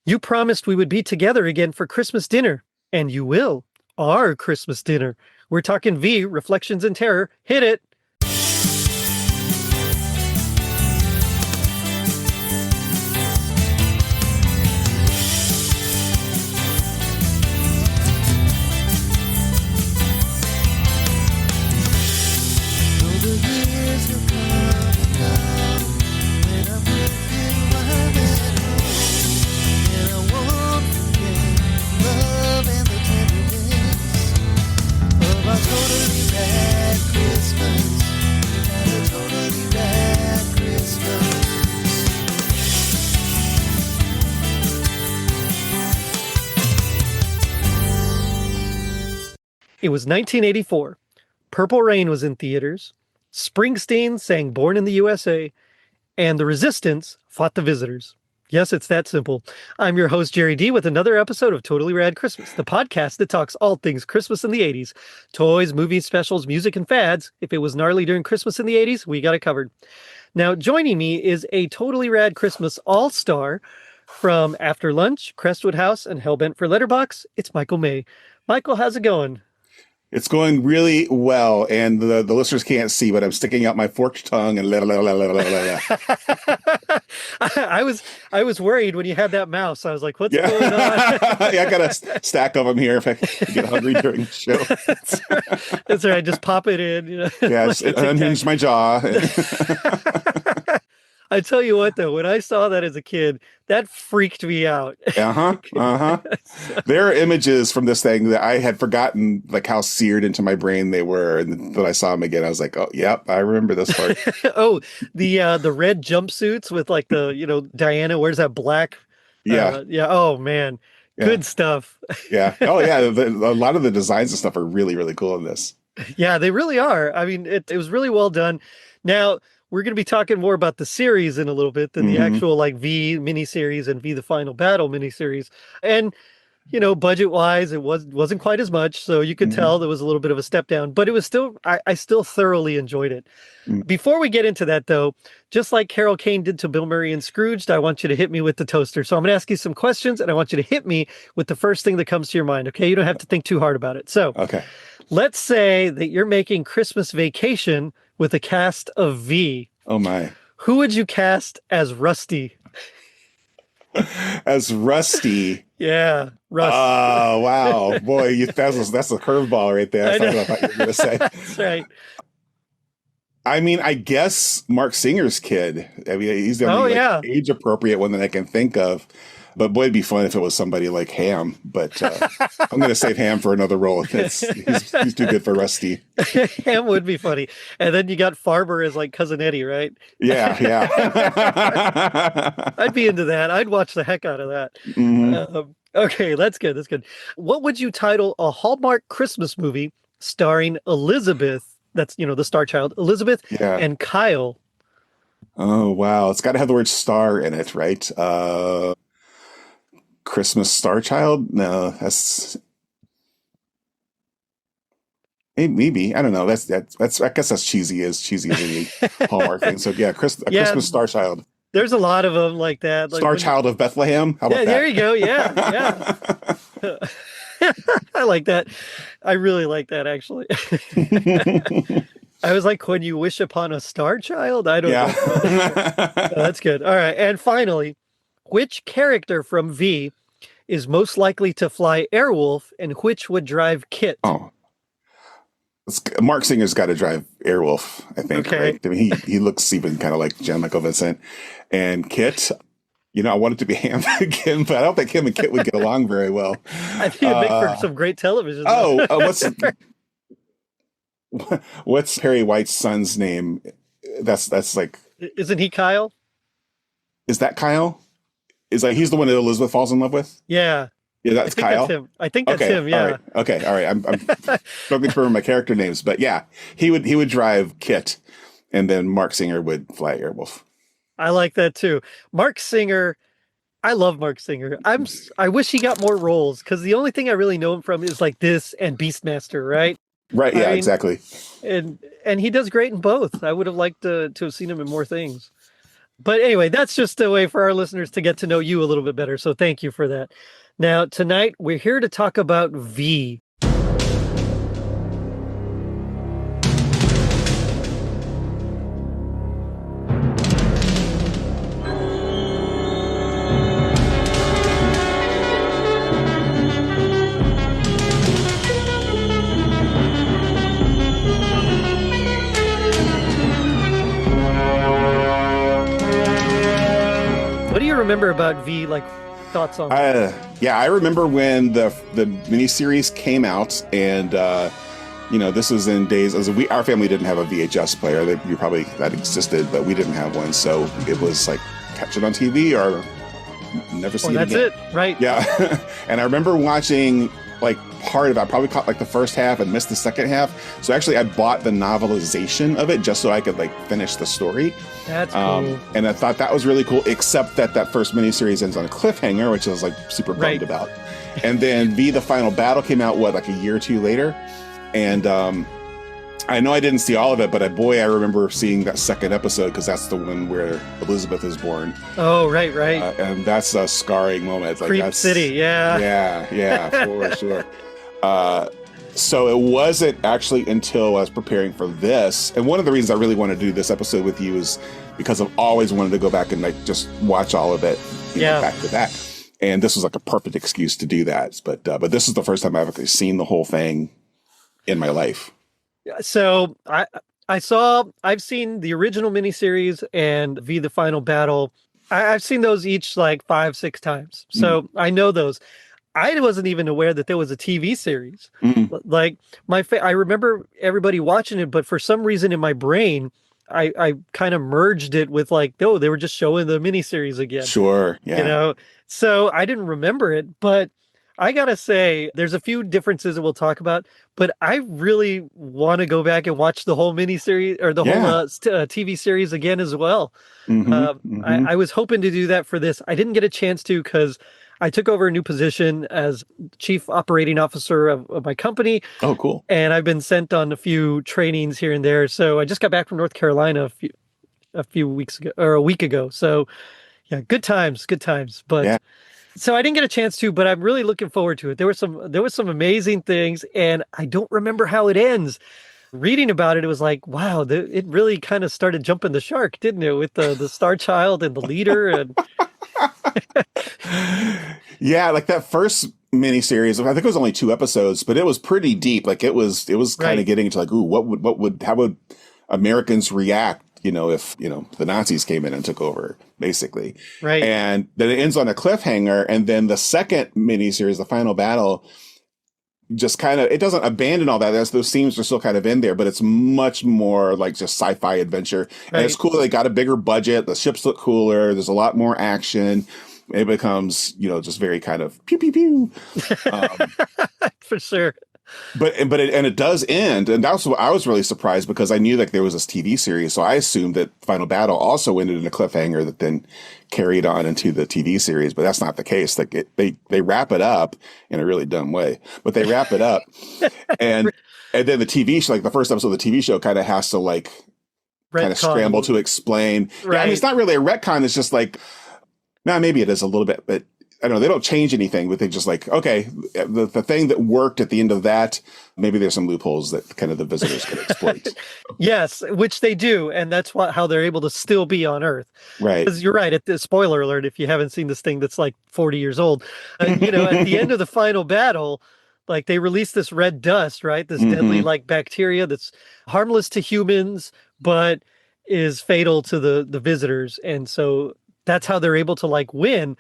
You promised we would be together again for Christmas dinner, and you will. Our Christmas dinner. We're talking V, Reflections in Terror. Hit it. It was 1984. Purple Rain was in theaters. Springsteen sang Born in the USA. And The Resistance fought the Visitors. Yes, it's that simple. I'm your host, Jerry D, with another episode of Totally Rad Christmas, the podcast that talks all things Christmas in the 80s. Toys, movies, specials, music, and fads. If it was gnarly during Christmas in the 80s, we got it covered. Now, joining me is a Totally Rad Christmas all-star from After Lunch, Crestwood House, and Hellbent for Letterbox. It's Michael May. Michael, how's it going? It's going really well, and the listeners can't see, but I'm sticking out my forked tongue and I was worried when you had that mouse. I was like, what's going on? Yeah, I got a stack of them here if I get hungry during the show. That's right. Just pop it in. You know? Yes, it unhinged my jaw. I tell you what, though, when I saw that as a kid, that freaked me out. There are images from this thing that I had forgotten, like how seared into my brain they were, and when I saw them again, I was like, "Oh, yep, I remember this part." Oh, the red jumpsuits with like the Diana wears that black. Yeah. Oh man, good stuff. Yeah. Oh yeah, a lot of the designs and stuff are really really cool in this. Yeah, they really are. I mean, it was really well done. Now, we're going to be talking more about the series in a little bit than the actual like V miniseries and V the Final Battle miniseries. And, budget wise, it wasn't quite as much. So you could tell there was a little bit of a step down, but it was still, I still thoroughly enjoyed it. Before we get into that though, just like Carol Kane did to Bill Murray and Scrooged, I want you to hit me with the toaster. So I'm going to ask you some questions and I want you to hit me with the first thing that comes to your mind. Okay. You don't have to think too hard about it. So okay. Let's say that you're making Christmas Vacation with a cast of V. Oh my. Who would you cast as Rusty? As Rusty? Yeah, Rusty. Oh, wow. Boy, that's a curveball right there. That's not what I thought you were going to say. That's right. I mean, I guess Mark Singer's kid. I mean, he's the only age appropriate one that I can think of. But boy, it'd be fun if it was somebody like Ham. But I'm going to save Ham for another role. He's too good for Rusty. Ham would be funny. And then you got Farber as like Cousin Eddie, right? Yeah. I'd be into that. I'd watch the heck out of that. Okay, that's good. That's good. What would you title a Hallmark Christmas movie starring Elizabeth? That's, the starchild, Elizabeth and Kyle. Oh, wow. It's got to have the word star in it, right? Christmas Starchild? No, that's maybe. I don't know. That's I guess that's cheesy as any Hallmark thing. So yeah, Christmas Starchild. There's a lot of them like that. Like Starchild of Bethlehem. How about that? There you go. Yeah. I like that. I really like that actually. I was like, when you wish upon a star child? I don't know. Oh, that's good. All right. And finally, which character from V is most likely to fly Airwolf and which would drive Kit? Oh, Mark Singer's got to drive Airwolf, I think. Okay. Right? I mean, he looks even kind of like Jan Michael Vincent. And Kit, I want it to be Ham again, but I don't think him and Kit would get along very well. I think it'd make for some great television. What's Perry White's son's name? That's like... Isn't he Kyle? Is that Kyle? He's the one that Elizabeth falls in love with? Yeah. Yeah, that's Kyle? That's him. I think that's him, yeah. All right. Okay, all right. I'm struggling to remember my character names, but yeah, he would drive Kit, and then Mark Singer would fly Airwolf. I like that too. Mark Singer, I love Mark Singer. I wish he got more roles, because the only thing I really know him from is like this and Beastmaster, right? Right, yeah, exactly. And he does great in both. I would have liked to have seen him in more things. But anyway, that's just a way for our listeners to get to know you a little bit better. So thank you for that. Now, tonight we're here to talk about V. What do you remember about V? Like thoughts on it? Yeah, I remember when the miniseries came out, and this was in days as our family didn't have a VHS player. You probably that existed, but we didn't have one, so it was like catch it on TV or never see it again. That's it, right? Yeah, and I remember watching like part of it. I probably caught like the first half and missed the second half. So actually, I bought the novelization of it just so I could like finish the story. That's cool. And I thought that was really cool, except that first miniseries ends on a cliffhanger, which I was like super bummed about. And then V: The Final Battle came out, like a year or two later. And I know I didn't see all of it, but I remember seeing that second episode because that's the one where Elizabeth is born. Oh, right. And that's a scarring moment. Like Creep City, yeah. Yeah, for sure. So it wasn't actually until I was preparing for this, and one of the reasons I really wanted to do this episode with you is because I've always wanted to go back and like just watch all of it, back to back. And this was like a perfect excuse to do that. But this is the first time I've actually seen the whole thing in my life. So I've seen the original miniseries and V: The Final Battle. I've seen those each like 5-6 times. So I know those. I wasn't even aware that there was a TV series. Like I remember everybody watching it, but for some reason in my brain, I kind of merged it with like, oh, they were just showing the miniseries again. Sure, yeah. So I didn't remember it, but I gotta say, there's a few differences that we'll talk about, but I really want to go back and watch the whole miniseries or the whole TV series again as well. I was hoping to do that for this. I didn't get a chance to because I took over a new position as chief operating officer of my company. Oh, cool. And I've been sent on a few trainings here and there. So I just got back from North Carolina a few weeks ago or a week ago. So yeah, good times. But so I didn't get a chance to, but I'm really looking forward to it. There was some amazing things, and I don't remember how it ends. Reading about it, it was like, wow, it really kind of started jumping the shark, didn't it? With the starchild and the leader and yeah, like that first miniseries, I think it was only 2 episodes, but it was pretty deep. Like it was kind of getting into like, ooh, how would Americans react, if, the Nazis came in and took over, basically. Right. And then it ends on a cliffhanger. And then the second miniseries, The Final Battle, just kind of, it doesn't abandon all that. Those themes are still kind of in there, but it's much more like just sci-fi adventure. Right. And it's cool. They got a bigger budget. The ships look cooler. There's a lot more action. It becomes, just very kind of pew, pew, pew. For sure. But it does end. And that's what I was really surprised because I knew like there was this TV series. So I assumed that Final Battle also ended in a cliffhanger that then carried on into the TV series, but that's not the case. Like they wrap it up in a really dumb way, but they wrap it up. and then the TV show, like the first episode of the TV show kind of has to like kind of scramble to explain. Right. Yeah, I mean, it's not really a retcon. It's just like, maybe it is a little bit, but I don't know. They don't change anything, but they just like, okay, the thing that worked at the end of that, maybe there's some loopholes that kind of the visitors could exploit. Yes, which they do. And that's how they're able to still be on Earth. Right. Because you're right. Spoiler alert, if you haven't seen this thing that's like 40 years old, at the end of the final battle, like they release this red dust, right? This deadly like bacteria that's harmless to humans, but is fatal to the visitors. And so that's how they're able to like win.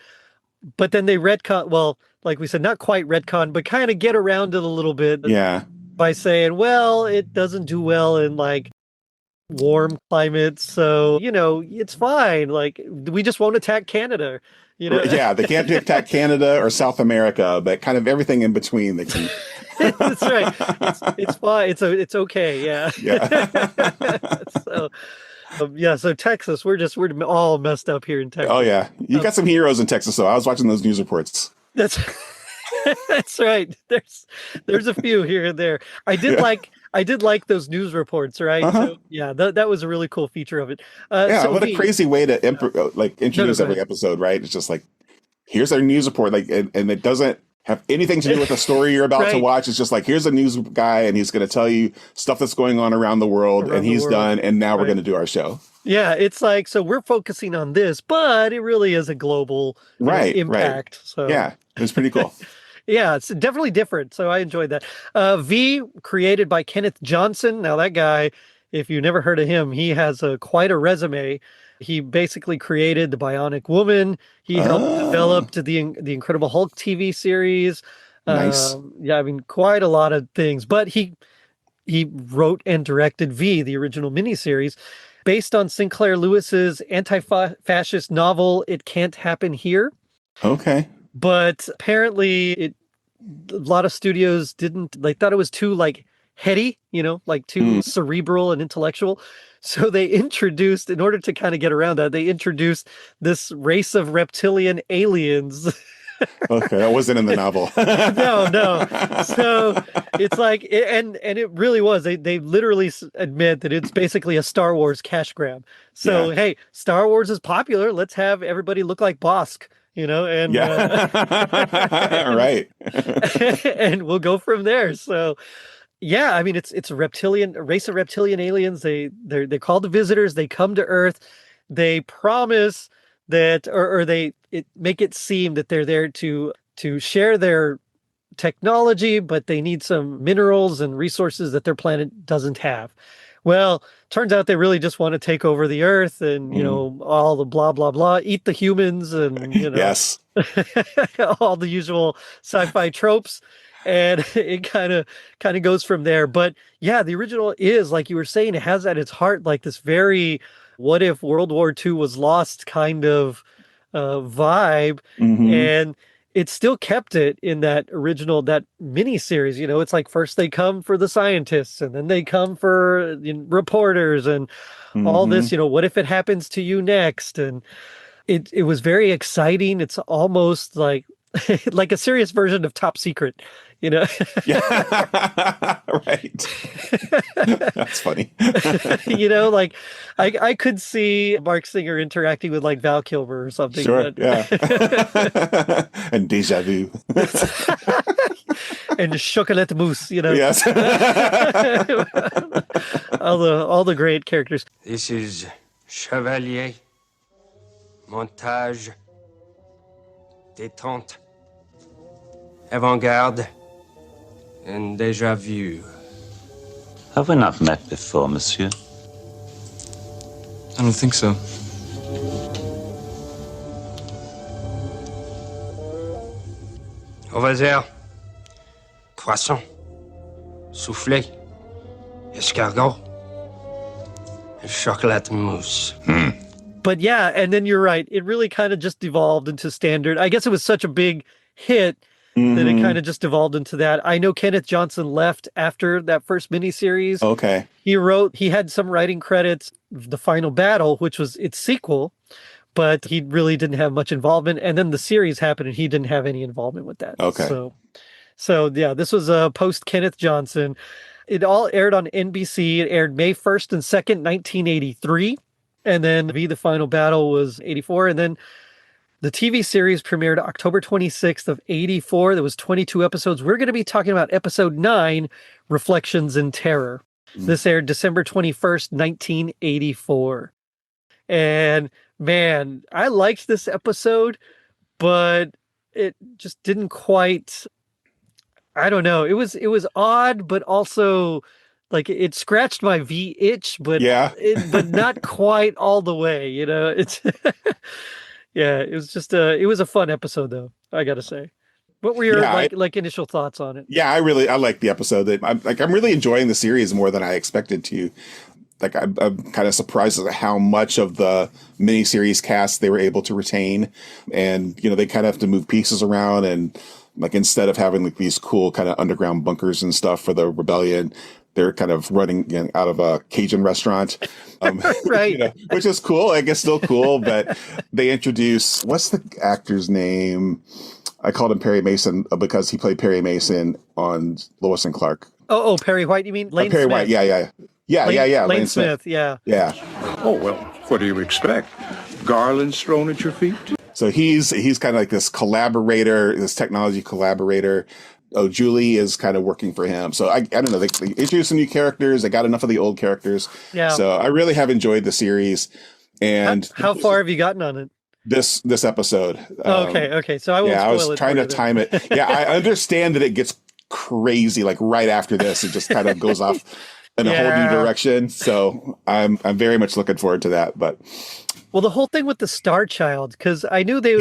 But then they retcon, well, like we said, not quite retcon, but kind of get around it a little bit. Yeah. By saying, well, it doesn't do well in like warm climates. So, it's fine. Like we just won't attack Canada, Yeah, they can't attack Canada or South America, but kind of everything in between they can. That's right. It's fine. It's okay. Yeah. So Texas, we're all messed up here in Texas. Oh yeah, you got some heroes in Texas. So I was watching those news reports. That's right. There's a few here and there. I I did like those news reports, right? Uh-huh. So yeah, that was a really cool feature of it. Yeah, So what a V, crazy way to no, introduce go every ahead. episode, right? It's just like, here's our news report, and it doesn't have anything to do with the story you're about to Right, watch. It's just like, here's a news guy, and he's going to tell you stuff that's going on around the world, and around the he's world, done, and now we're going right? to do our show. Yeah, it's like so we're focusing on this, but it really is a global, Right, right. impact. So Yeah, it was pretty cool. yeah, it's definitely different. So I enjoyed that. V, created by Kenneth Johnson. Now that guy, if you never heard of him, he has quite a resume. He basically created the Bionic Woman. He helped Oh, develop the Incredible Hulk TV series. nice. Yeah, I mean, quite a lot of things. But he wrote and directed V, the original miniseries, based on Sinclair Lewis's anti-fascist novel "It Can't Happen Here." Okay. But apparently, a lot of studios didn't like thought it was too like heady, like too Mm. cerebral and intellectual. So they introduced, in order to kind of get around that, they introduced this race of reptilian aliens. Okay, that wasn't in the novel. No, no. So it's like, and it really was. They literally admit that it's basically a Star Wars cash grab. So Yeah. hey, Star Wars is popular. Let's have everybody look like Bosk, and Yeah. and Right. and we'll go from there. So yeah, I mean it's a race of reptilian aliens. They're called the visitors. They come to Earth. They promise that or they make it seem that they're there to share their technology, but they need some minerals and resources that their planet doesn't have. Well, turns out they really just want to take over the Earth and, Mm. all the blah, blah, blah, eat the humans and, Yes. all the usual sci-fi tropes. And it kind of goes from there. But yeah, the original is, like you were saying, it has at its heart like this very what if World War II was lost kind of vibe. Hmm. And it still kept it in that original, that mini series. It's like first they come for the scientists and then they come for reporters and all Hmm. this, what if it happens to you next? And it was very exciting. It's almost like like a serious version of Top Secret, you know. Yeah. Right. That's funny. Like I could see Mark Singer interacting with like Val Kilmer or something, Sure. but Yeah. And deja vu. and chocolate mousse, Yes. all the great characters. This is Chevalier, Montage, Détente, Avant-garde, and Déjà Vu. Have we not met before, monsieur? I don't think so. Au revoir. Croissant, soufflé, escargot, and chocolate mousse. But yeah, and then you're right. It really kind of just devolved into standard. I guess it was such a big hit that it kind of just devolved into that. I know Kenneth Johnson left after that first miniseries. Okay. He had some writing credits, The Final Battle, which was its sequel, but he really didn't have much involvement. And then the series happened and he didn't have any involvement with that. Okay. So yeah, this was a post Kenneth Johnson. It all aired on NBC. It aired May 1st and 2nd, 1983. And then The Final Battle was 84. And then the TV series premiered October 26th of 84. There was 22 episodes. We're going to be talking about episode 9, Reflections in Terror. This aired December 21st, 1984. And man, I liked this episode, but it just didn't quite, I don't know. It was odd, but also like it scratched my V itch, but Yeah. but not quite all the way, It's yeah, it was just it was a fun episode though, I gotta say. What were your Yeah. like initial thoughts on it? Yeah, I like the episode. I'm really enjoying the series more than I expected to. Like I'm kind of surprised at how much of the miniseries cast they were able to retain, and they kind of have to move pieces around, and like instead of having like these cool kind of underground bunkers and stuff for the rebellion, they're kind of running out of a Cajun restaurant, right? Which is cool. I guess still cool, but they introduce, what's the actor's name? I called him Perry Mason because he played Perry Mason on Lois and Clark. Oh, Perry White. You mean Lane Perry Smith? White? Yeah. Lane Smith. Yeah. Oh well, what do you expect? Garlands thrown at your feet? So he's kind of like this collaborator, this technology collaborator. Oh, Julie is kind of working for him. So I don't know. They introduced some new characters. They got enough of the old characters. Yeah. So I really have enjoyed the series. And how far have you gotten on it? This episode. Okay. So I won't spoil it. I was trying to time it. Yeah, I understand that it gets crazy. Like right after this, it just kind of goes off in a whole new direction. So I'm very much looking forward to that. But well, the whole thing with the Starchild, because I knew they,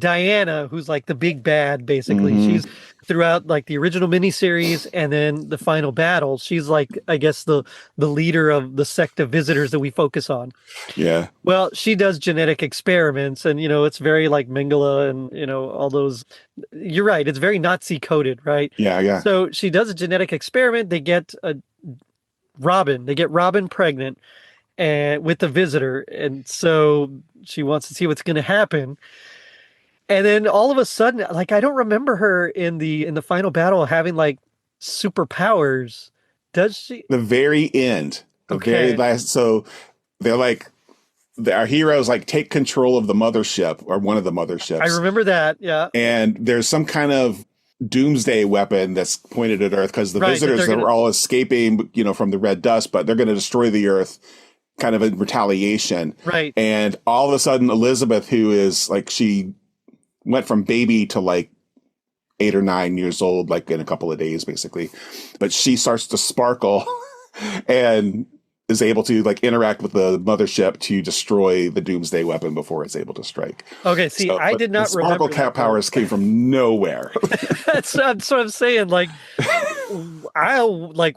Diana, who's like the big bad, basically. She's throughout like the original miniseries and then the final battle. She's like, I guess the leader of the sect of visitors that we focus on. Yeah. Well, she does genetic experiments, and it's very like Mengele and all those. You're right. It's very Nazi coded, right? Yeah. So she does a genetic experiment. They get Robin. They get Robin pregnant. And with the visitor, and so she wants to see what's going to happen. And then all of a sudden, like I don't remember her in the final battle having like superpowers. Does she? The very end, very last. So they're like, our heroes like take control of the mothership or one of the motherships. I remember that. Yeah. And there's some kind of doomsday weapon that's pointed at Earth because the visitors are all escaping, from the red dust, but they're going to destroy the Earth. Kind of in retaliation. Right. And all of a sudden, Elizabeth, who is like, she went from baby to like 8 or 9 years old, like in a couple of days, basically. But she starts to sparkle and is able to like interact with the mothership to destroy the doomsday weapon before it's able to strike. Okay. See, I did not remember. Sparkle cat powers came from nowhere. That's what I'm saying. Like,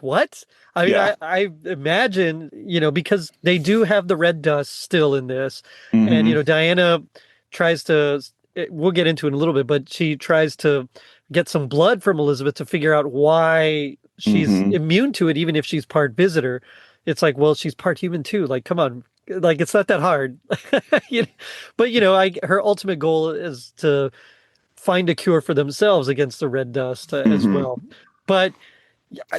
what? I mean, I imagine, because they do have the red dust still in this. And, Diana tries to, we'll get into it in a little bit, but she tries to get some blood from Elizabeth to figure out why she's immune to it, even if she's part visitor. It's like, well, she's part human too. Like, come on. Like, it's not that hard. But, her ultimate goal is to find a cure for themselves against the red dust as well. But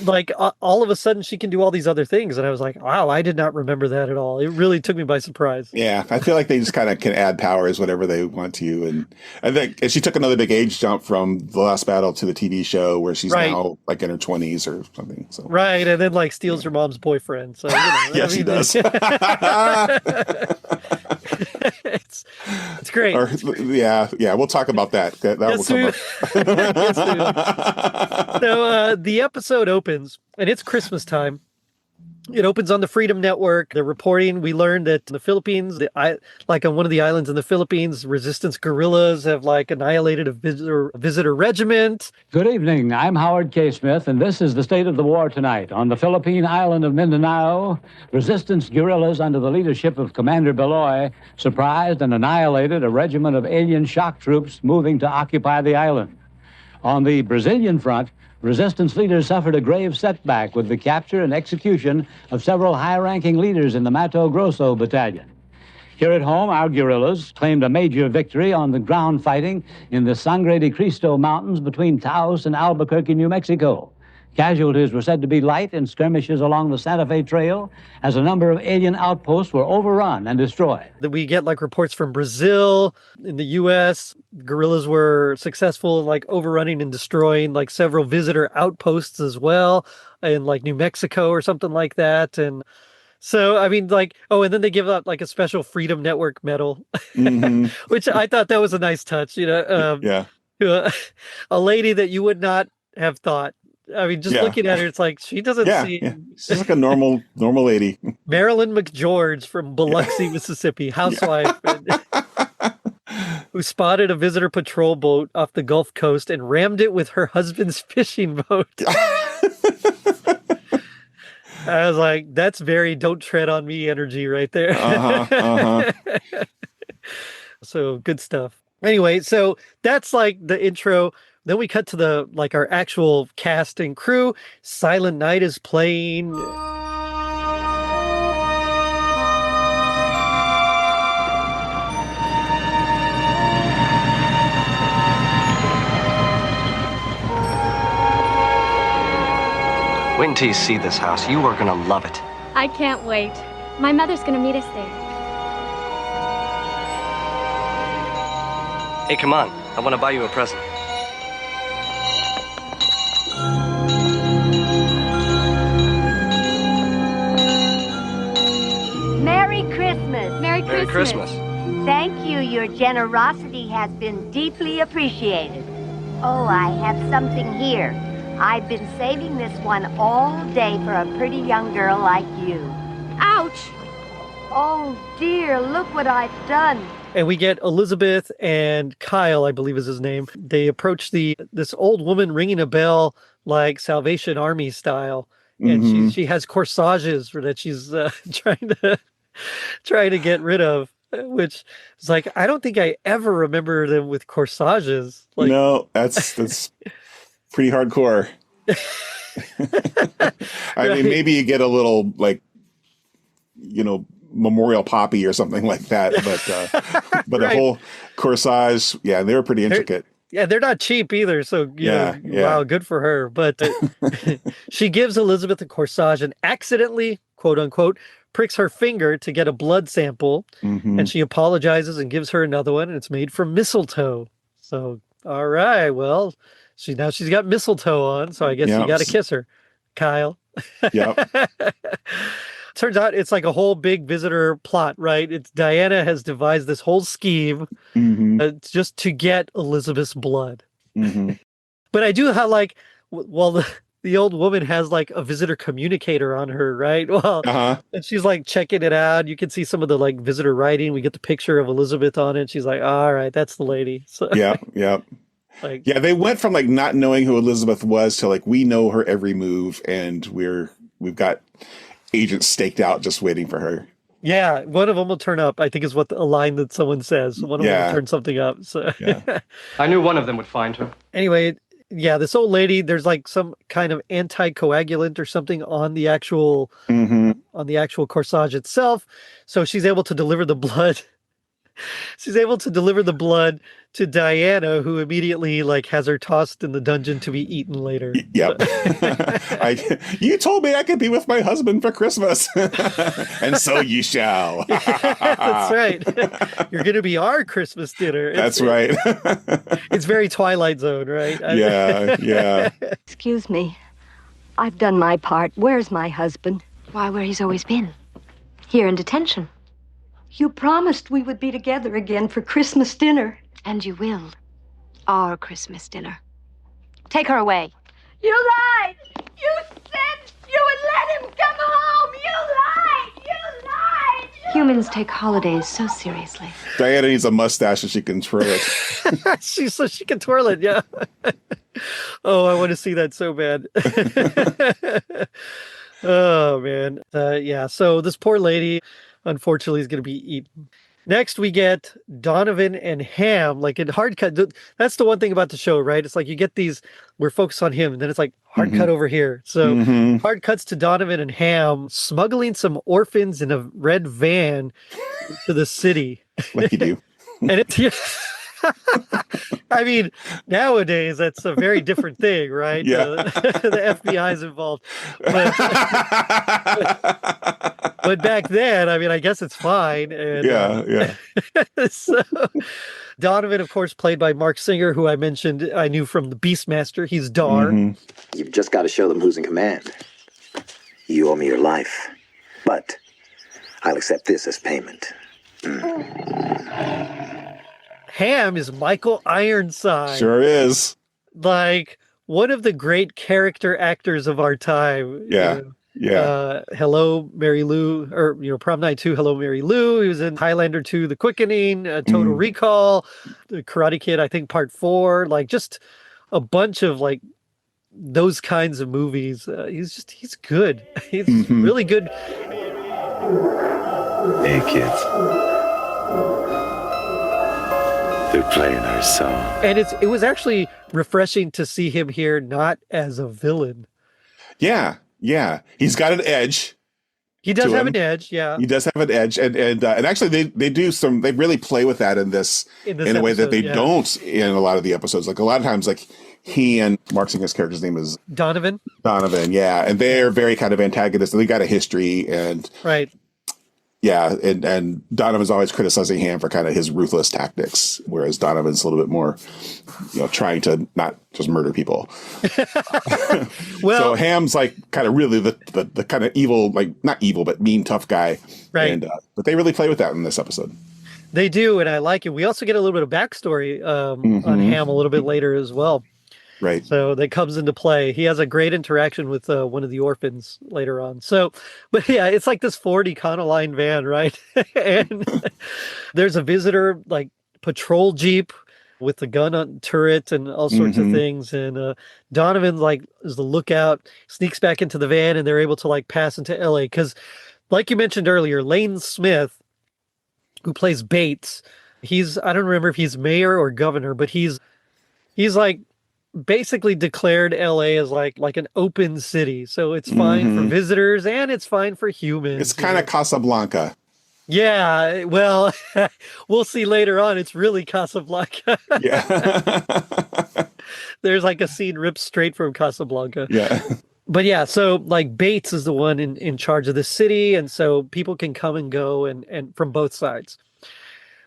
like all of a sudden she can do all these other things. And I was like, wow, I did not remember that at all. It really took me by surprise. Yeah. I feel like they just kind of can add powers whenever they want to. And I think she took another big age jump from the last battle to the TV show where she's now like in her 20s or something. So right. And then like steals her mom's boyfriend. So yes, she does. It's great. Yeah. We'll talk about that. That will come up. So the episode opens, and it's Christmas time. It opens on the Freedom Network. They're reporting. We learned that in the Philippines, like on one of the islands in the Philippines, resistance guerrillas have like annihilated a visitor regiment. Good evening. I'm Howard K. Smith, and this is the state of the war tonight. On the Philippine island of Mindanao, resistance guerrillas under the leadership of Commander Beloy surprised and annihilated a regiment of alien shock troops moving to occupy the island. On the Brazilian front, resistance leaders suffered a grave setback with the capture and execution of several high-ranking leaders in the Mato Grosso battalion. Here at home, our guerrillas claimed a major victory on the ground fighting in the Sangre de Cristo Mountains between Taos and Albuquerque, New Mexico. Casualties were said to be light in skirmishes along the Santa Fe Trail as a number of alien outposts were overrun and destroyed. We get like reports from Brazil, in the U.S., guerrillas were successful in like overrunning and destroying like several visitor outposts as well in like New Mexico or something like that. And so, I mean, like, and then they give out like a special Freedom Network medal, which I thought that was a nice touch, a lady that you would not have thought. I mean, just looking at her, it's like she doesn't seem. Yeah. She's like a normal lady. Marilyn McGeorge from Biloxi, Mississippi, housewife, who spotted a visitor patrol boat off the Gulf Coast and rammed it with her husband's fishing boat. I was like, that's very "don't tread on me" energy right there. So good stuff. Anyway, so that's like the intro. Then we cut to the like our actual cast and crew. Silent Night is playing. Wait until you see this house. You are gonna love it. I can't wait. My mother's gonna meet us there. Hey, come on. I want to buy you a present. Merry Christmas. Merry Merry Christmas. Christmas. Thank you. Your generosity has been deeply appreciated. Oh, I have something here. I've been saving this one all day for a pretty young girl like you. Ouch! Oh, dear, look what I've done. And we get Elizabeth and Kyle, I believe is his name. They approach this old woman ringing a bell like Salvation Army style. And she has corsages that she's trying to get rid of, which is like, I don't think I ever remember them with corsages. Like, no, that's pretty hardcore. I mean, maybe you get a little like, memorial poppy or something like that, but right. A whole corsage, yeah, they were pretty intricate. They're not cheap either. So, wow, good for her. But she gives Elizabeth a corsage and accidentally, quote unquote, pricks her finger to get a blood sample. And she apologizes and gives her another one. And it's made from mistletoe. So, all right, well, she's got mistletoe on. So I guess you got to kiss her, Kyle. Yep. Turns out it's like a whole big visitor plot, right? It's Diana has devised this whole scheme just to get Elizabeth's blood. But I do have like, well, the old woman has like a visitor communicator on her, right? Well, and she's like checking it out. You can see some of the like visitor writing. We get the picture of Elizabeth on it. She's like, all right, that's the lady. So, yeah. Like, yeah, they went from like not knowing who Elizabeth was to like, we know her every move and we've got agents staked out just waiting for her. Yeah, one of them will turn up, I think is what a line that someone says. One of them will turn something up. So I knew one of them would find her. Anyway, yeah, this old lady, there's like some kind of anticoagulant or something on the actual corsage itself. So she's able to deliver the blood. She's able to deliver the blood to Diana, who immediately like has her tossed in the dungeon to be eaten later. Yep. You told me I could be with my husband for Christmas. And so you shall. That's right. You're going to be our Christmas dinner. That's right. It's very Twilight Zone, right? Yeah. Excuse me. I've done my part. Where's my husband? Why, where he's always been. Here in detention. You promised we would be together again for Christmas dinner. And you will. Our Christmas dinner. Take her away. You lied! You said you would let him come home! You lied! Humans take holidays so seriously. Diana needs a mustache so she can twirl it. So she can twirl it, yeah. Oh, I want to see that so bad. Oh, man. Yeah, so this poor lady, unfortunately, is going to be eaten. Next, we get Donovan and Ham, like in hard cut. That's the one thing about the show, right? It's like you get these, we're focused on him, and then it's like hard cut over here. So hard cuts to Donovan and Ham smuggling some orphans in a red van to the city. Like you do. And it's, I mean, nowadays that's a very different thing, right? Yeah. The FBI is involved. But back then, I mean, I guess it's fine. And, yeah. So, Donovan, of course, played by Mark Singer, who I mentioned I knew from The Beastmaster. He's Dar. You've just got to show them who's in command. You owe me your life, but I'll accept this as payment. Ham is Michael Ironside. Sure is. Like one of the great character actors of our time. Yeah. Hello, Mary Lou, or, Prom Night 2, Hello, Mary Lou. He was in Highlander 2, The Quickening, Total Recall, The Karate Kid, I think Part 4, like just a bunch of like those kinds of movies. He's good. He's really good. Hey, kids. They're playing our song. And it was actually refreshing to see him here not as a villain. Yeah. He's got an edge. He does have an edge, yeah. He does have an edge, and actually they really play with that in a way that they don't in a lot of the episodes. Like a lot of times, like he and Mark Singer's character's name is Donovan, yeah, and they're very kind of antagonistic. They got a history, and right. Yeah, and Donovan's always criticizing Ham for kind of his ruthless tactics, whereas Donovan's a little bit more, trying to not just murder people. Well, so Ham's like kind of really the kind of evil, like not evil, but mean, tough guy. Right. And, but they really play with that in this episode. They do, and I like it. We also get a little bit of backstory on Ham a little bit later as well. Right. So that comes into play. He has a great interaction with one of the orphans later on. So, but yeah, it's like this Ford Econoline van, right? And there's a visitor like patrol Jeep with the gun on turret and all sorts of things. And Donovan like is the lookout, sneaks back into the van, and they're able to like pass into LA. Because like you mentioned earlier, Lane Smith, who plays Bates, I don't remember if he's mayor or governor, but he's like, basically declared LA as like an open city. So it's fine for visitors and it's fine for humans. It's kind of Casablanca. Yeah, well, we'll see later on. It's really Casablanca. Yeah. There's like a scene ripped straight from Casablanca. Yeah. But yeah, so like Bates is the one in charge of the city. And so people can come and go and from both sides.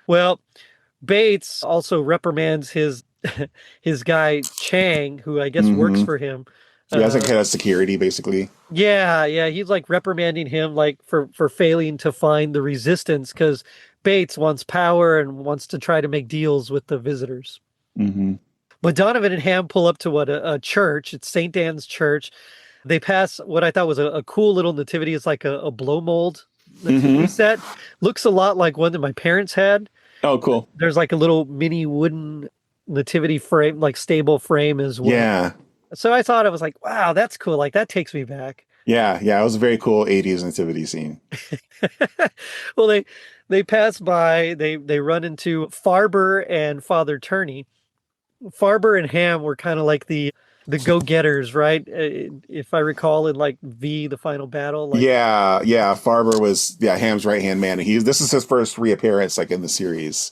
Well, Bates also reprimands his guy Chang, who I guess works for him. He has like head of security, basically. Yeah, he's like reprimanding him like for failing to find the resistance because Bates wants power and wants to try to make deals with the visitors. But Donovan and Ham pull up to a church. It's St. Anne's Church. They pass what I thought was a cool little nativity. It's like a blow mold nativity set. Looks a lot like one that my parents had. Oh, cool. There's like a little mini wooden nativity frame, like stable frame as well. Yeah. So I thought, I was like, wow, that's cool. Like that takes me back. Yeah. It was a very cool 80s nativity scene. Well, they pass by, they run into Farber and Father Turney. Farber and Ham were kind of like the go-getters, right? If I recall in like the final battle. Like, yeah. Farber was Ham's right-hand man. This is his first reappearance like in the series,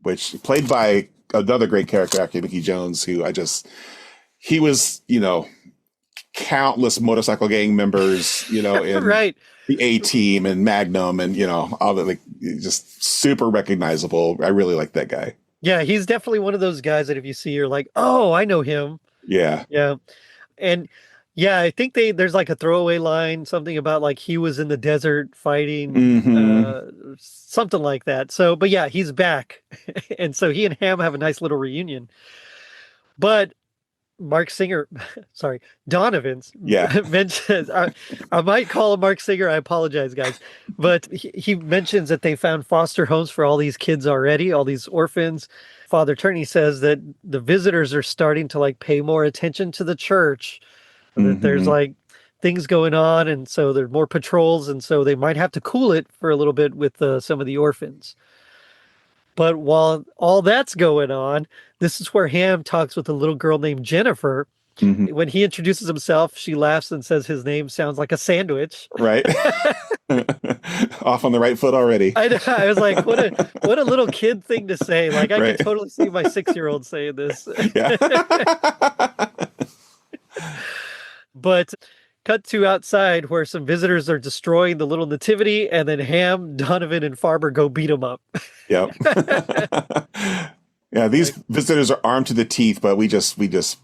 which played by another great character, actually, Mickey Jones, who he was, countless motorcycle gang members, in right. the A-Team and Magnum and, all that, like, just super recognizable. I really like that guy. Yeah, he's definitely one of those guys that if you see, you're like, oh, I know him. Yeah. Yeah. And yeah, I think there's like a throwaway line, something about like he was in the desert fighting, something like that. So, but yeah, he's back. And so he and Ham have a nice little reunion. But Donovan's mentions, I might call him Mark Singer. I apologize, guys. But he mentions that they found foster homes for all these kids already, all these orphans. Father Turney says that the visitors are starting to like pay more attention to the church, that there's like things going on. And so there's more patrols. And so they might have to cool it for a little bit with some of the orphans. But while all that's going on, this is where Ham talks with a little girl named Jennifer. When he introduces himself, she laughs and says his name sounds like a sandwich. Right. Off on the right foot already. I was like, what a little kid thing to say. Like, I can totally see my 6-year-old saying this. Yeah. But cut to outside where some visitors are destroying the little nativity, and then Ham, Donovan, and Farber go beat them up. Yep. Yeah, these visitors are armed to the teeth, but we just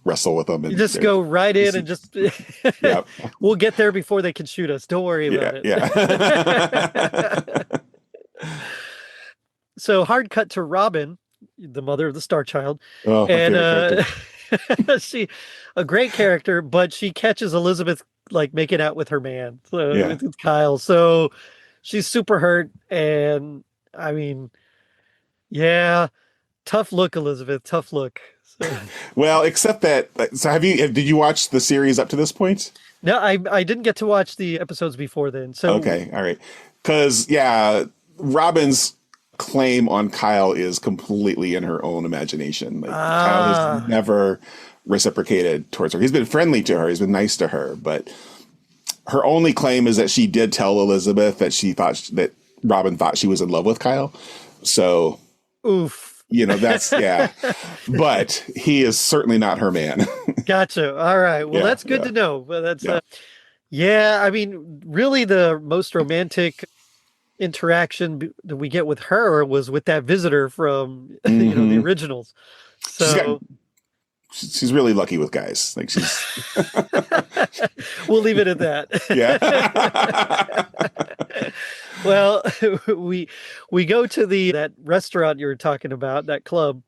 wrestle with them. And you just go right in and just yep. We'll get there before they can shoot us. Don't worry about it. Yeah. So hard cut to Robin, the mother of the Starchild. Oh, and she a great character, but she catches Elizabeth like making out with her man. So it's Kyle. So she's super hurt, and I mean, yeah. Tough look, Elizabeth. Tough look. So. Well, except that. So, did you watch the series up to this point? No, I didn't get to watch the episodes before then. So okay, all right. Because Robin's claim on Kyle is completely in her own imagination. Like Kyle has never reciprocated towards her. He's been friendly to her. He's been nice to her, but her only claim is that she did tell Elizabeth that she thought that Robin thought she was in love with Kyle. So, oof. That's, yeah. But he is certainly not her man. Gotcha. All right. Well, that's good to know. But that's, I mean, really the most romantic interaction that we get with her was with that visitor from, the originals. So she's really lucky with guys. Like she's. We'll leave it at that. Yeah. Well, we go to that restaurant you were talking about, that club,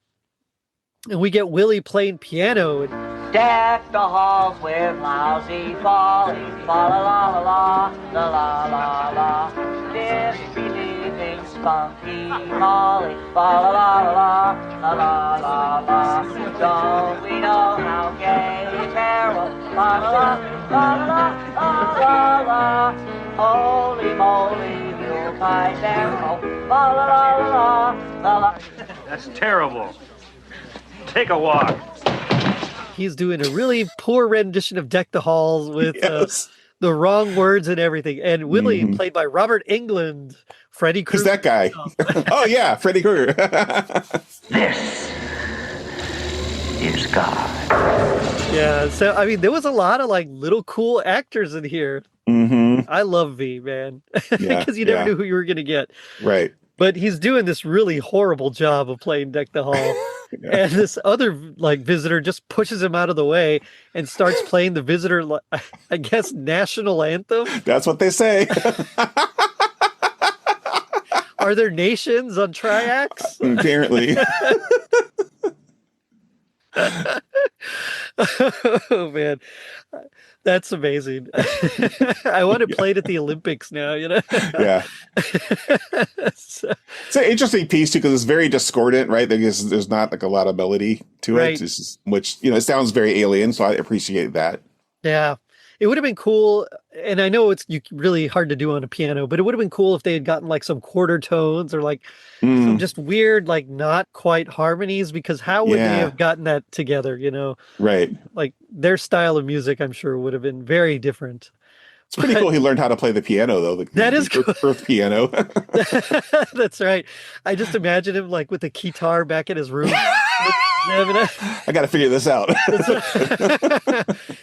and we get Willie playing piano. Deck the halls with lousy folly, fa la la la la la la la. This believing spunky Molly, fa la la la la la la la. Don't we know how gay Carol, la la la la la la la. Holy moly, Yuletide barrel, la la la la la la. That's terrible. Take a walk. He's doing a really poor rendition of Deck the Halls with the wrong words and everything. And Willie, played by Robert Englund, Freddy Krueger. Who's that guy? Oh, yeah, Freddy Krueger. This is God. Yeah, so, I mean, there was a lot of, little cool actors in here. Mm-hmm. I love V, man. Because you never knew who you were going to get. Right. But he's doing this really horrible job of playing Deck the Hall. And this other visitor just pushes him out of the way and starts playing the visitor, I guess, national anthem. That's what they say. Are there nations on triacs? Apparently. Oh man, that's amazing. I want to play it at the Olympics now, Yeah. It's an interesting piece too, because it's very discordant, right? There's not a lot of melody to it, which it sounds very alien, so I appreciate that. Yeah. It would have been cool, and I know it's really hard to do on a piano, but it would have been cool if they had gotten some quarter tones or some just weird, not quite harmonies, because how would they have gotten that together, Right. Their style of music, I'm sure, would have been very different. It's pretty cool he learned how to play the piano, though. That is cool. Earth piano. That's right. I just imagine him with a guitar back in his room. I got to figure this out.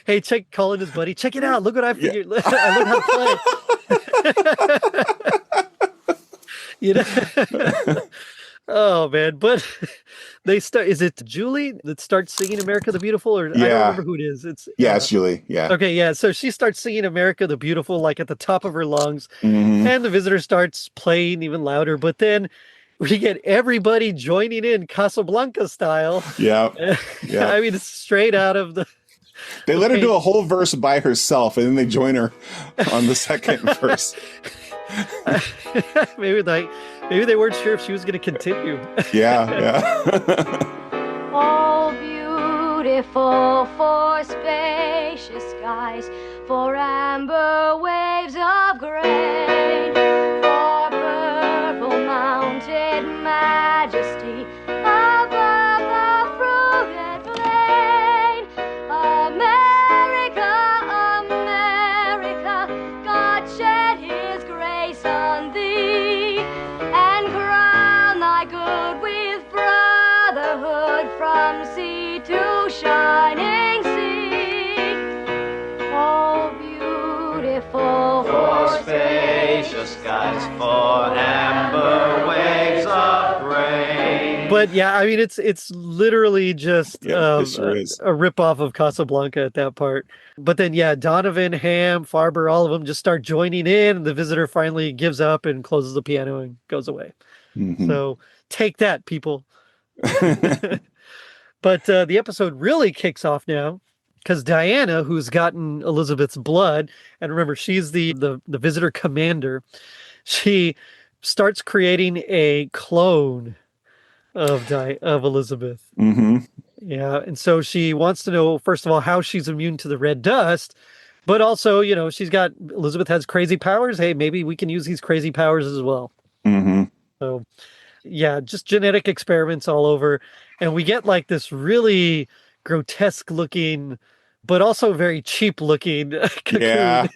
Hey, calling his buddy. Check it out. Look what I figured. I learned how to play. Oh man, but they start. Is it Julie that starts singing "America the Beautiful"? Or I don't remember who it is. It's Julie. Yeah. Okay, yeah. So she starts singing "America the Beautiful" at the top of her lungs, and the visitor starts playing even louder. But then we get everybody joining in Casablanca style. Yeah. Yeah. I mean, it's straight out of the. They let her do a whole verse by herself, and then they join her on the second verse. Maybe they weren't sure if she was going to continue. Yeah. All beautiful for spacious skies, for amber waves of grain, for purple mounted majesty above the fruited plain. America, America, God shed his grace on thee, and crown thy good with brotherhood from sea to shining sea. All beautiful for spacious skies, for amber waves of grain. But yeah, I mean, it's literally just a ripoff of Casablanca at that part. But then, Donovan, Ham, Farber, all of them just start joining in, and the visitor finally gives up and closes the piano and goes away. Mm-hmm. So take that, people. But the episode really kicks off now, because Diana, who's gotten Elizabeth's blood, and remember, she's the visitor commander, she starts creating a clone of Elizabeth. Mm-hmm. Yeah, and so she wants to know, first of all, how she's immune to the red dust, but also, Elizabeth has crazy powers. Hey, maybe we can use these crazy powers as well. Mm-hmm. So Yeah, just genetic experiments all over. And we get like this really grotesque looking, but also very cheap looking cocoon. Yeah.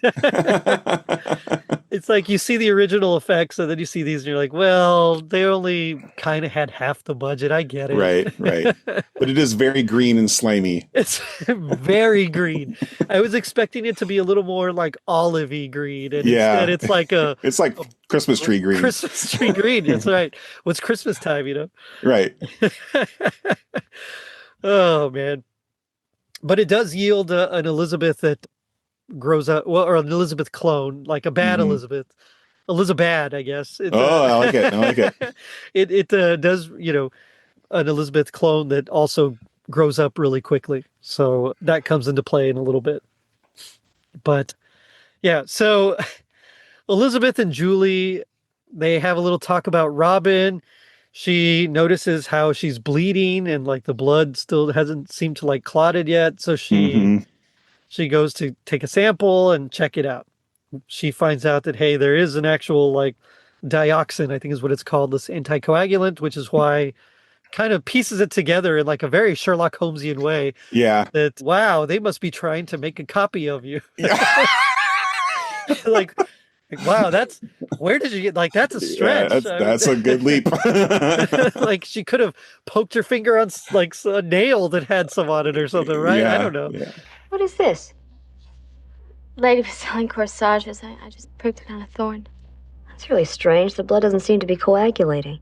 It's like you see the original effects and then you see these and you're like, well, they only kind of had half the budget. I get it. Right. But it is very green and slimy. It's very green. I was expecting it to be a little more like olive-y green. And instead it's like it's like Christmas tree green. Christmas tree green. That's right. What's Christmas time, Right. Oh, man. But it does yield an Elizabeth that grows up, well, or an Elizabeth clone, like a bad Elizabeth. Elizabeth, I guess. I like it. It does, an Elizabeth clone that also grows up really quickly. So that comes into play in a little bit. But yeah, so Elizabeth and Julie, they have a little talk about Robin. She notices how she's bleeding and like the blood still hasn't seemed to like clotted yet. So she goes to take a sample and check it out. She finds out that, hey, there is an actual like dioxin, I think is what it's called, this anticoagulant, which is why kind of pieces it together in like a very Sherlock Holmesian way. Yeah. That, wow, they must be trying to make a copy of you. Yeah. like, wow, where did you get, like, that's a stretch. Yeah, that's a good leap. Like she could have poked her finger on like a nail that had some on it or something, right? Yeah, I don't know. Yeah. What is this? Lady was selling corsages. I just pricked it on a thorn. That's really strange. The blood doesn't seem to be coagulating.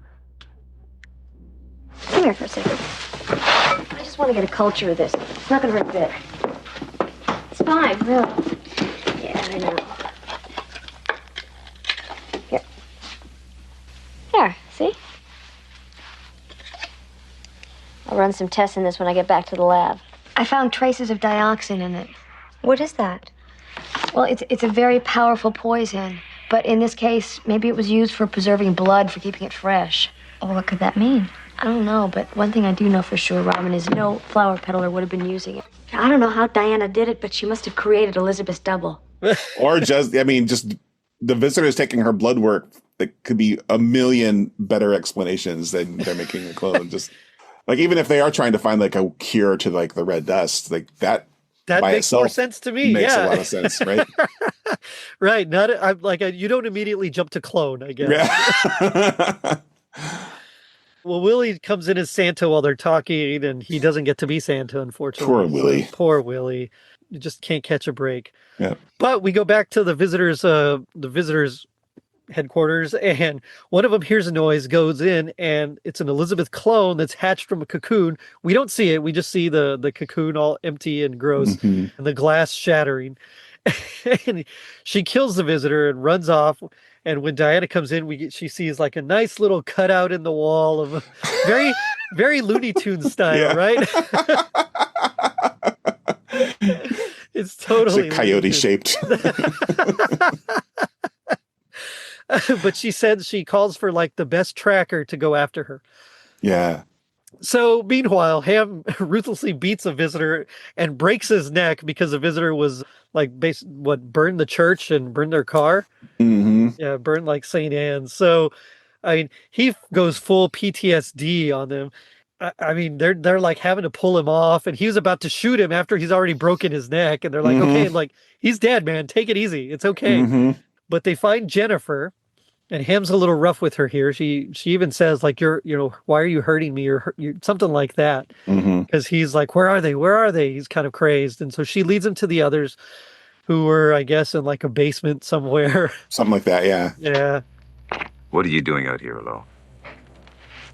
Come here for a second. I just want to get a culture of this. It's not going to hurt a bit. It's fine, really. Yeah, I know. Here. There, see? I'll run some tests in this when I get back to the lab. I found traces of dioxin in it. What is that? Well, it's a very powerful poison. But in this case, maybe it was used for preserving blood, for keeping it fresh. Oh, what could that mean? I don't know, but one thing I do know for sure, Robin, is no flower peddler would have been using it. I don't know how Diana did it, but she must have created Elizabeth's double. Or just the visitors taking her blood work. There could be a million better explanations than they're making a clone. Just like, even if they are trying to find like a cure to like the red dust, like that by makes more sense to me. Makes a lot of sense, right? Right. You don't immediately jump to clone, I guess. Yeah. Well, Willie comes in as Santa while they're talking, and he doesn't get to be Santa, unfortunately. Poor Willie. So, poor Willie. You just can't catch a break. Yeah. But we go back to the visitors' headquarters, and one of them hears a noise, goes in, and it's an Elizabeth clone that's hatched from a cocoon. We don't see it. We just see the cocoon all empty and gross, and the glass shattering. And she kills the visitor and runs off. And when Diana comes in, she sees like a nice little cutout in the wall of very, very Looney Tunes style, right? It's totally coyote shaped. But she said she calls for like the best tracker to go after her. Yeah. So meanwhile, Ham ruthlessly beats a visitor and breaks his neck because the visitor was like burned the church and burned their car. Mm-hmm. Yeah, burned like St. Anne's. So, I mean, he goes full PTSD on them. I mean, they're like having to pull him off, and he was about to shoot him after he's already broken his neck, and they're like, okay, like he's dead, man. Take it easy. It's okay. But they find Jennifer. And Ham's a little rough with her here. She even says like, why are you hurting me? Or something like that. Because he's like, where are they? Where are they? He's kind of crazed. And so she leads him to the others who were, I guess, in like a basement somewhere. Something like that. Yeah. Yeah. What are you doing out here alone?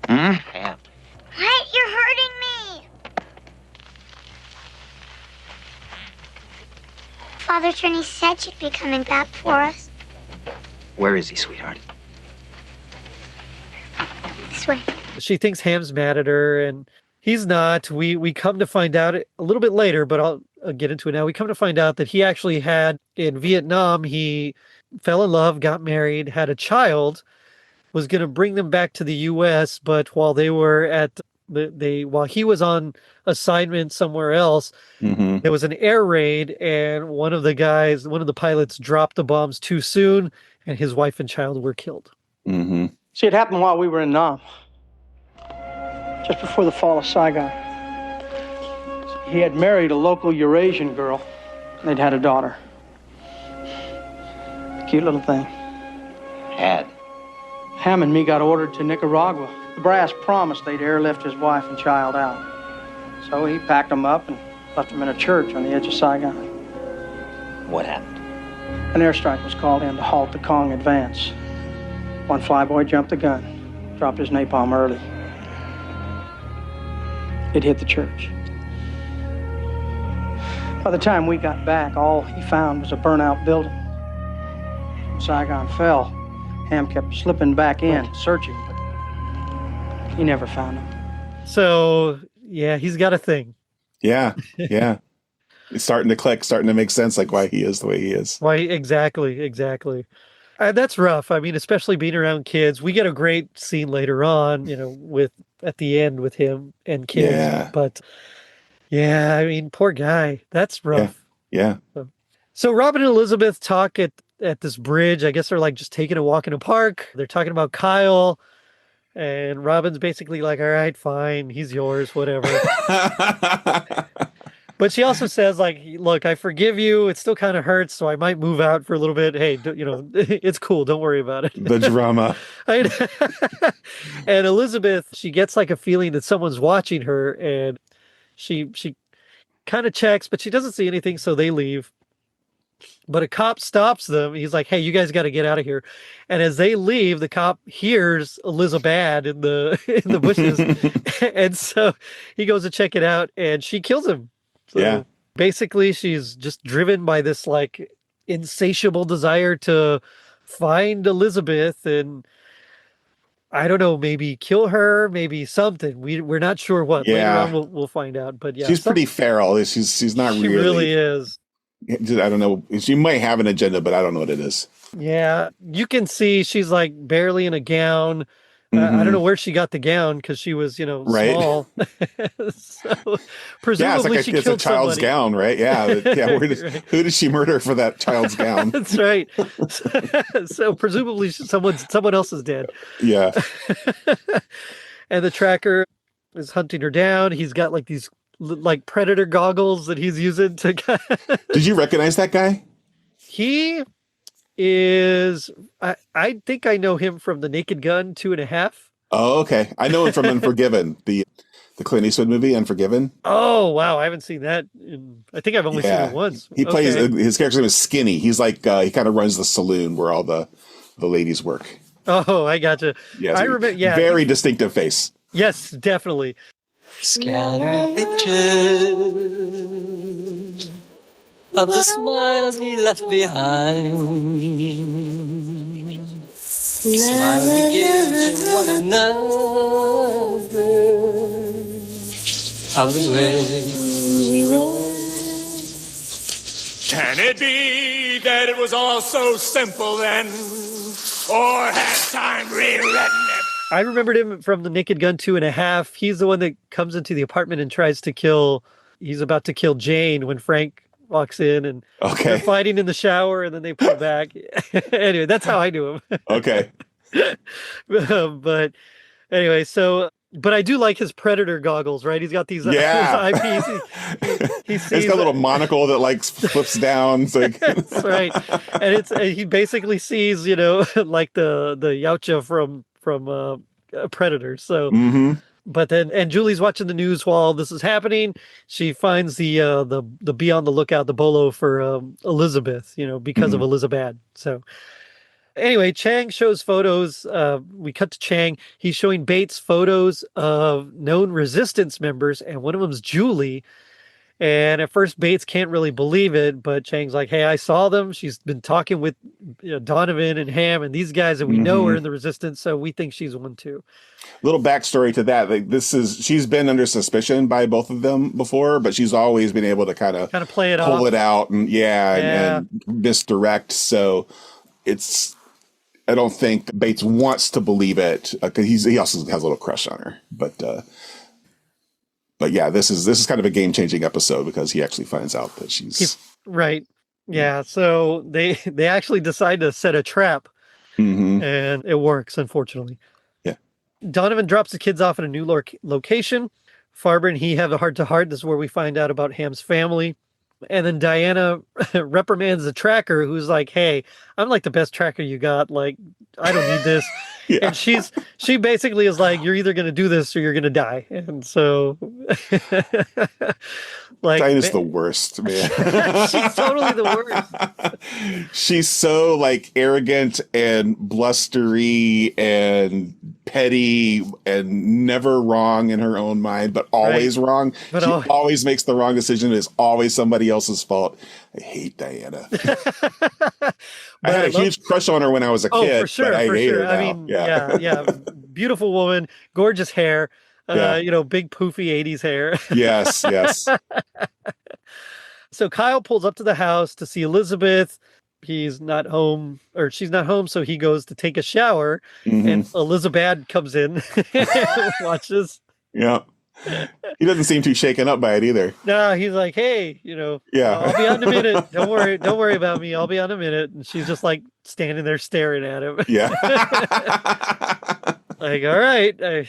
Hey, you're hurting me. Father Trini said she'd be coming back for us. Where is he, sweetheart? This way. She thinks Ham's mad at her, and he's not. We come to find out a little bit later, but I'll get into it now. We come to find out that he actually had, in Vietnam, he fell in love, got married, had a child, was going to bring them back to the U.S., but while they were while he was on assignment somewhere else, there was an air raid, and one of the pilots dropped the bombs too soon, and his wife and child were killed. See, it happened while we were in Nam. just before the fall of Saigon. He had married a local Eurasian girl. They'd had a daughter. Cute little thing. Had. Ham and me got ordered to Nicaragua. The brass promised they'd airlift his wife and child out. So he packed them up and left them in a church on the edge of Saigon. What happened? An airstrike was called in to halt the Kong advance. One flyboy jumped the gun, dropped his napalm early. It hit the church. By the time we got back, all he found was a burnt-out building. When Saigon fell, Ham kept slipping back in, searching, but he never found him. So, yeah, he's got a thing. Yeah, yeah. It's starting to click, starting to make sense, like why he is the way he is. Why, exactly. That's rough. I mean, especially being around kids. We get a great scene later on, with at the end with him and kids. Yeah. But yeah, I mean, poor guy. That's rough. Yeah. So Robin and Elizabeth talk at this bridge. I guess they're like just taking a walk in a park. They're talking about Kyle. And Robin's basically like, all right, fine. He's yours, whatever. But she also says, like, look, I forgive you. It still kind of hurts, so I might move out for a little bit. Hey, it's cool. Don't worry about it. The drama. And Elizabeth, she gets like a feeling that someone's watching her, and she kind of checks, but she doesn't see anything, so they leave. But a cop stops them. He's like, hey, you guys got to get out of here. And as they leave, the cop hears Elizabeth in the bushes. And so he goes to check it out, and she kills him. So yeah. Basically, she's just driven by this like insatiable desire to find Elizabeth and, I don't know, maybe kill her, maybe something. We're not sure what. Yeah. Later on, we'll find out. But yeah, she's pretty feral. She's not really. She really is. I don't know. She might have an agenda, but I don't know what it is. Yeah, you can see she's like barely in a gown. I don't know where she got the gown because she was, right. Small. So presumably it's a child's gown, right? Yeah, yeah. Right. Who did she murder for that child's gown? That's right. So presumably someone else is dead. Yeah. And the tracker is hunting her down. He's got like these like predator goggles that he's using to. Did you recognize that guy? He is. I think I know him from The Naked Gun 2.5. Oh, okay. I know him from Unforgiven, the Clint Eastwood movie, Unforgiven. Oh, wow. I haven't seen that. I think I've only seen it once. He plays, his character's name is Skinny. He's like, he kind of runs the saloon where all the ladies work. Oh, I gotcha. Yeah, I remember. Yeah. Very distinctive face. Yes, definitely. Scattered pictures of the smiles he left behind. Smile we give to one another of the way we roll. Can it be that it was all so simple then? Or has time rewritten it? I remembered him from The Naked Gun 2.5. He's the one that comes into the apartment and tries to kill. He's about to kill Jane when Frank walks in, and they're fighting in the shower, and then they pull back. Anyway, that's how I knew him. Okay. But anyway, but I do like his predator goggles, right? He's got these his eyepiece. He sees it's got a little monocle that like flips down. So that's right. And he basically sees, like the Yautja from Predator. So, but then, and Julie's watching the news while this is happening. She finds the be on the lookout, the bolo for Elizabeth, because of Elizabeth. So anyway, Chang shows photos. We cut to Chang. He's showing Bates photos of known resistance members, and one of them's Julie. And at first, Bates can't really believe it, but Chang's like, hey, I saw them. She's been talking with Donovan and Ham and these guys, and we know her in the resistance, so we think she's one too. Little backstory to that. Like, she's been under suspicion by both of them before, but she's always been able to kind of play it pull off. It out and and misdirect. So I don't think Bates wants to believe it because he also has a little crush on her, But yeah, this is kind of a game-changing episode because he actually finds out that she's right. Yeah, so they actually decide to set a trap, and it works, unfortunately. Yeah. Donovan drops the kids off at a new location. Farber and he have a heart-to-heart. This is where we find out about Ham's family. And then Diana reprimands the tracker, who's like, hey, I'm like the best tracker you got. Like, I don't need this. Yeah. And she basically is like, you're either going to do this or you're going to die. And so like, Diana's the worst, man. She's totally the worst. She's so like arrogant and blustery and petty and never wrong in her own mind, but always wrong. But she always makes the wrong decision. It's always somebody else's fault. I hate Diana. I had a huge crush on her when I was a kid. For sure, but I hate her now. I mean, yeah. Beautiful woman, gorgeous hair, big poofy 80s hair. Yes. So Kyle pulls up to the house to see Elizabeth. He's not home, or she's not home, so he goes to take a shower, and Elizabeth comes in and watches. Yeah. He doesn't seem too shaken up by it either. No, he's like, hey, I'll be out in a minute. Don't worry about me. I'll be out in a minute. And she's just like standing there staring at him. Yeah. Like, all right.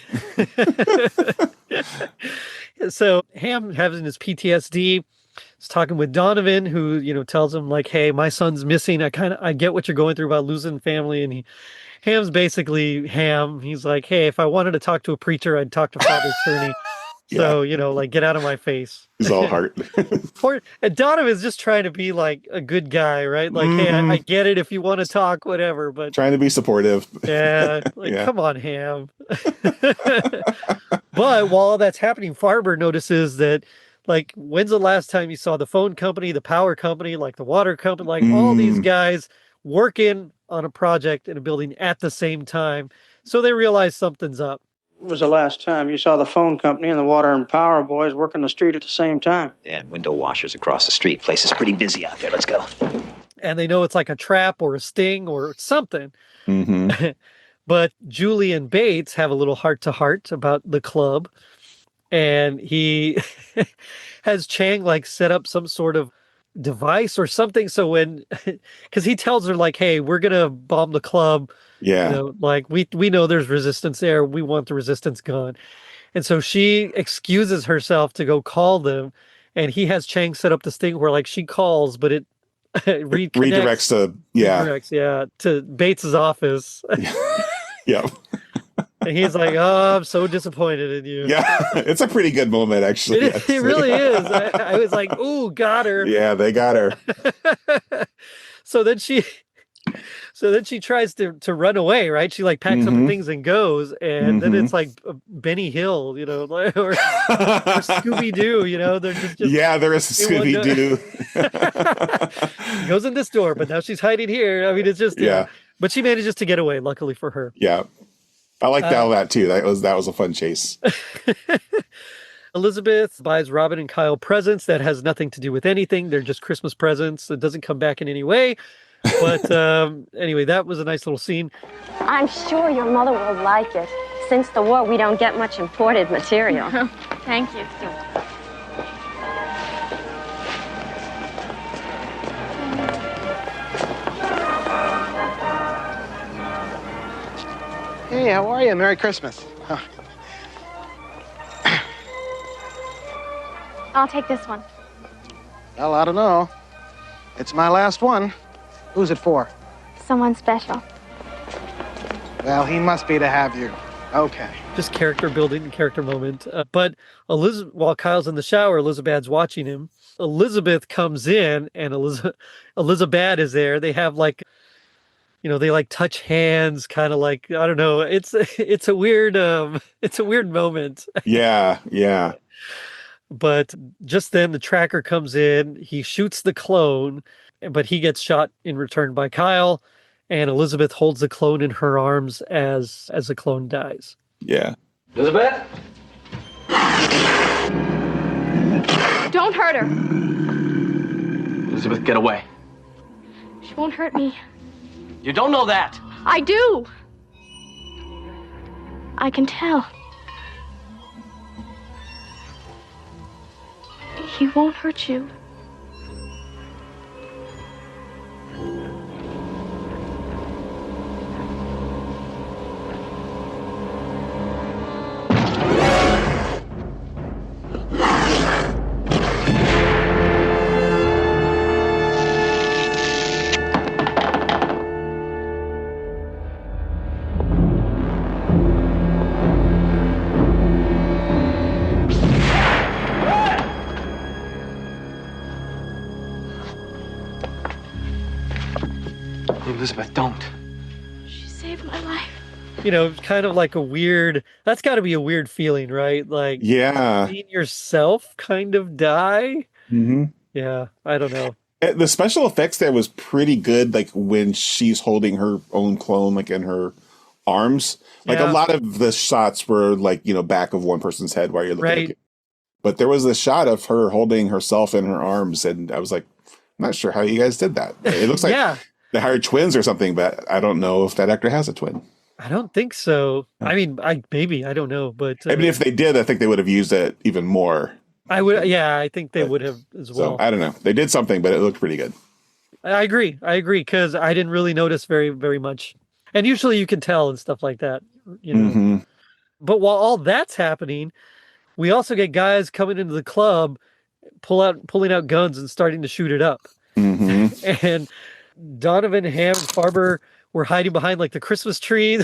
So Ham, having his PTSD, is talking with Donovan, who, tells him like, hey, my son's missing. I get what you're going through about losing family. And Ham's basically Ham. He's like, hey, if I wanted to talk to a preacher, I'd talk to Father Turney. So, like, get out of my face. He's all heart. And Donovan's just trying to be like a good guy, right? Like, hey, I get it if you want to talk, whatever. But trying to be supportive. Yeah. Come on, Ham. But while all that's happening, Farber notices that, like, when's the last time you saw the phone company, the power company, like the water company, like all these guys working on a project in a building at the same time? So they realize something's up. When was the last time you saw the phone company and the water and power boys working the street at the same time? And window washers across the street. Place is pretty busy out there. Let's go. And they know it's like a trap or a sting or something. But Julie and Bates have a little heart-to-heart about the club. And he has Chang like set up some sort of device or something. So because he tells her like, hey, we're going to bomb the club. Yeah. Like we know there's resistance there. We want the resistance gone. And so she excuses herself to go call them. And he has Chang set up this thing where like she calls, but it redirects to Bates's office. Yeah. And he's like, oh, I'm so disappointed in you. Yeah, it's a pretty good moment, actually. It really is. I was like, ooh, got her. Yeah, they got her. So then she tries to run away, right? She like packs up the things and goes, and then it's like Benny Hill, or Scooby-Doo, they're just yeah, there is Scooby-Doo. Goes in this door, but now she's hiding here. I mean, it's just but she manages to get away, luckily for her. Yeah. I like that too. That was a fun chase. Elizabeth buys Robin and Kyle presents that has nothing to do with anything. They're just Christmas presents. It doesn't come back in any way. But anyway, that was a nice little scene. I'm sure your mother will like it. Since the war, we don't get much imported material. Thank you. Hey, how are you? Merry Christmas. I'll take this one. Well, I don't know. It's my last one. Who's it for? Someone special. Well, he must be to have you. Okay. Just character building and character moment. But while Kyle's in the shower, Elizabeth's watching him. Elizabeth comes in, and Elizabeth is there. They have like, they like touch hands, kind of like, I don't know. It's a weird moment. Yeah. But just then the tracker comes in. He shoots the clone, but he gets shot in return by Kyle. And Elizabeth holds the clone in her arms as the clone dies. Yeah. Elizabeth? Don't hurt her. Elizabeth, get away. She won't hurt me. You don't know that. I do. I can tell. He won't hurt you. Elizabeth, don't. She saved my life. Kind of like that's got to be a weird feeling, right? Like, yeah, seeing yourself kind of die. Mm-hmm. Yeah, I don't know. The special effects there was pretty good, like when she's holding her own clone, like in her arms. Like a lot of the shots were like, back of one person's head while you're looking at it. But there was a shot of her holding herself in her arms, and I was like, I'm not sure how you guys did that. It looks like they hired twins or something, but I don't know if that actor has a twin. I don't think so. I mean, I don't know, but I mean, if they did, I think they would have used it even more. I would, I think they would have as well. So I don't know. They did something, but it looked pretty good. I agree, because I didn't really notice very, very much. And usually you can tell and stuff like that, Mm-hmm. But while all that's happening, we also get guys coming into the club, pulling out guns and starting to shoot it up. Mm-hmm. And Donovan, Ham, and Farber were hiding behind like the Christmas tree.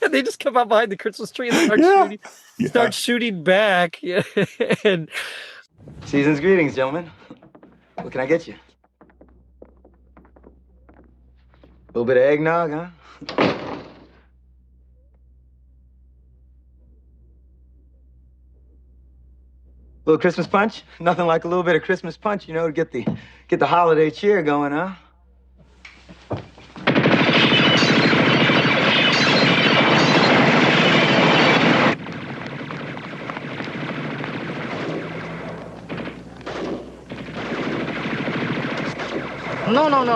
They just come out behind the Christmas tree and start shooting back. And season's greetings, gentlemen. What can I get you? A little bit of eggnog, huh? Little Christmas punch? Nothing like a little bit of Christmas punch, to get the holiday cheer going, huh?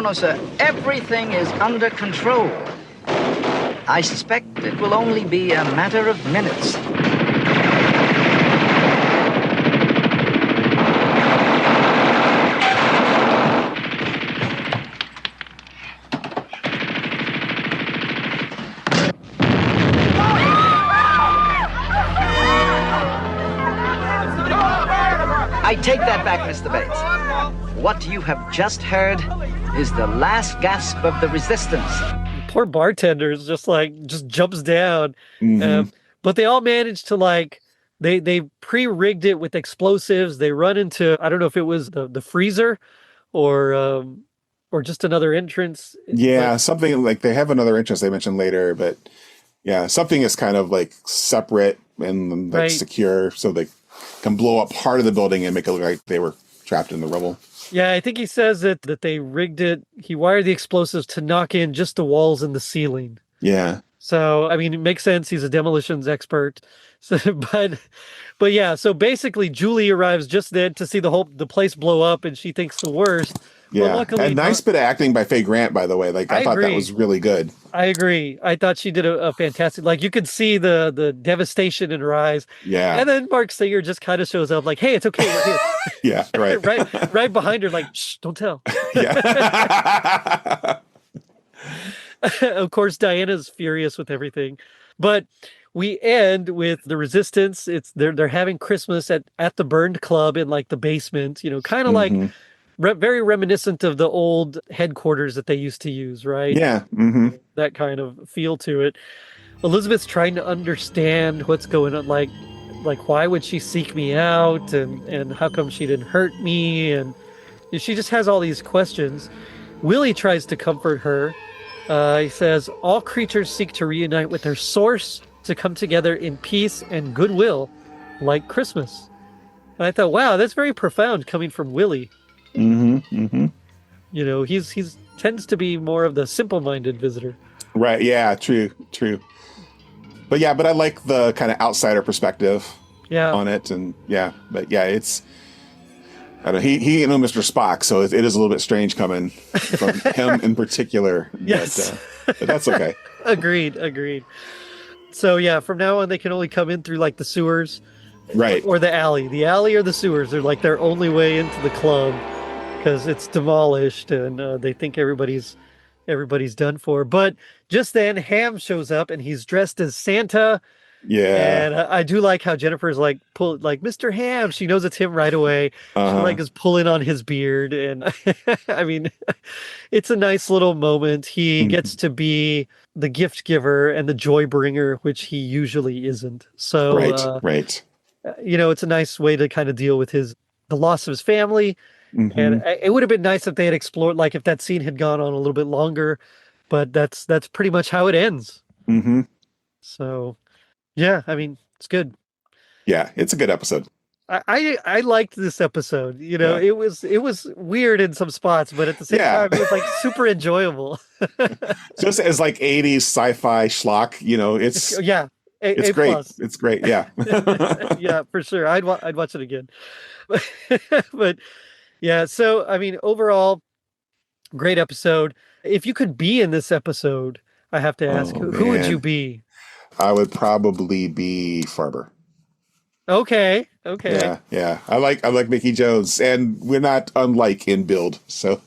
No, sir. Everything is under control. I suspect it will only be a matter of minutes. I take that back, Mr. Bates. What you have just heard is the last gasp of the resistance. Poor bartender is just jumps down. Mm-hmm. But they all managed to they pre-rigged it with explosives. They run into, I don't know if it was the freezer or just another entrance. Yeah, something like they have another entrance they mentioned later, but yeah, something is kind of like separate and secure, so they can blow up part of the building and make it look like they were trapped in the rubble. Yeah, I think he says that they rigged it. He wired the explosives to knock in just the walls and the ceiling. Yeah. So, I mean, it makes sense. He's a demolitions expert. So, but yeah, so basically Julie arrives just then to see the place blow up, and she thinks the worst. Yeah. Well, luckily, a nice bit of acting by Faye Grant, by the way. Like, I thought agree. That was really good. I agree. I thought she did a fantastic, you could see the devastation in her eyes. Yeah. And then Mark Singer just kind of shows up like, hey, it's okay, we're here. Yeah, right. right behind her, like, shh, don't tell. Yeah. Of course, Diana's furious with everything. But we end with the resistance. They're having Christmas at the burned club in the basement, kind of like very reminiscent of the old headquarters that they used to use, right? Yeah. Mm-hmm. That kind of feel to it. Elizabeth's trying to understand what's going on, like why would she seek me out, and how come she didn't hurt me, and she just has all these questions. Willie tries to comfort her. He says, all creatures seek to reunite with their source to come together in peace and goodwill, like Christmas. And I thought, wow, that's very profound coming from Willie. Mm-hmm. Mm-hmm. He's tends to be more of the simple-minded visitor. Right. Yeah. True. But I like the kind of outsider perspective on it. And it's, I don't know, he ain't no Mr. Spock, so it is a little bit strange coming from him in particular. Yes. But that's okay. Agreed. So from now on, they can only come in through the sewers. Right. Or the alley. The alley or the sewers are their only way into the club because it's demolished and they think everybody's done for. But just then, Ham shows up and he's dressed as Santa. Yeah. And I do like how Jennifer's Mr. Ham. She knows it's him right away. She is pulling on his beard. And I mean, it's a nice little moment. He gets to be the gift giver and the joy bringer, which he usually isn't. So, right. it's a nice way to kind of deal with the loss of his family. And it would have been nice if they had explored, like if that scene had gone on a little bit longer, but that's pretty much how it ends. So, yeah, I mean, it's good. Yeah, it's a good episode. I liked this episode. You know, it was weird in some spots, but at the same time, it was like super enjoyable. Just as like 80s sci-fi schlock, you know, it's it's great. plus. It's great. Yeah. Yeah, for sure. I'd watch it again. But yeah, so I mean, overall, great episode. If you could be in this episode, I have to ask, who would you be? I would probably be Farber. Okay. Yeah. I like Mickey Jones, and we're not unlike in build. So,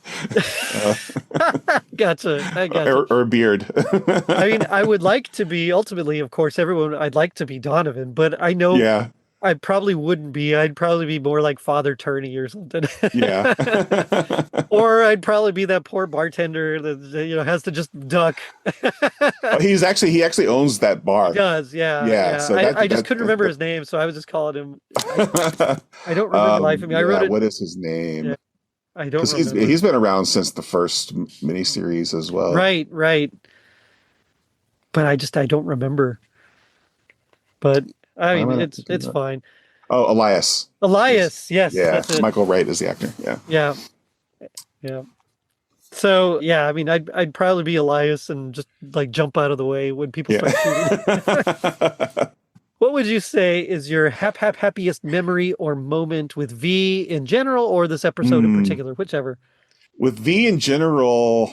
gotcha. I gotcha. Or beard. I mean, I would like to be ultimately, of course, I'd like to be Donovan, but I know I probably wouldn't be. I'd probably be more like Father Turney or something. Yeah. Or I'd probably be that poor bartender that has to just duck. He actually owns that bar. He does, yeah. Yeah. So I just couldn't remember his name, so I was just calling him. I don't remember the life of me. I wrote it. What is his name? Yeah, I don't remember. He's been around since the first miniseries as well. Right. But I don't remember. But I mean, it's fine. Oh, Elias. Yes. Yeah, Michael Wright is the actor. Yeah. Yeah. So yeah, I mean, I'd probably be Elias and just like jump out of the way when people start shooting. What would you say is your happiest memory or moment with V in general, or this episode in particular, whichever? With V in general,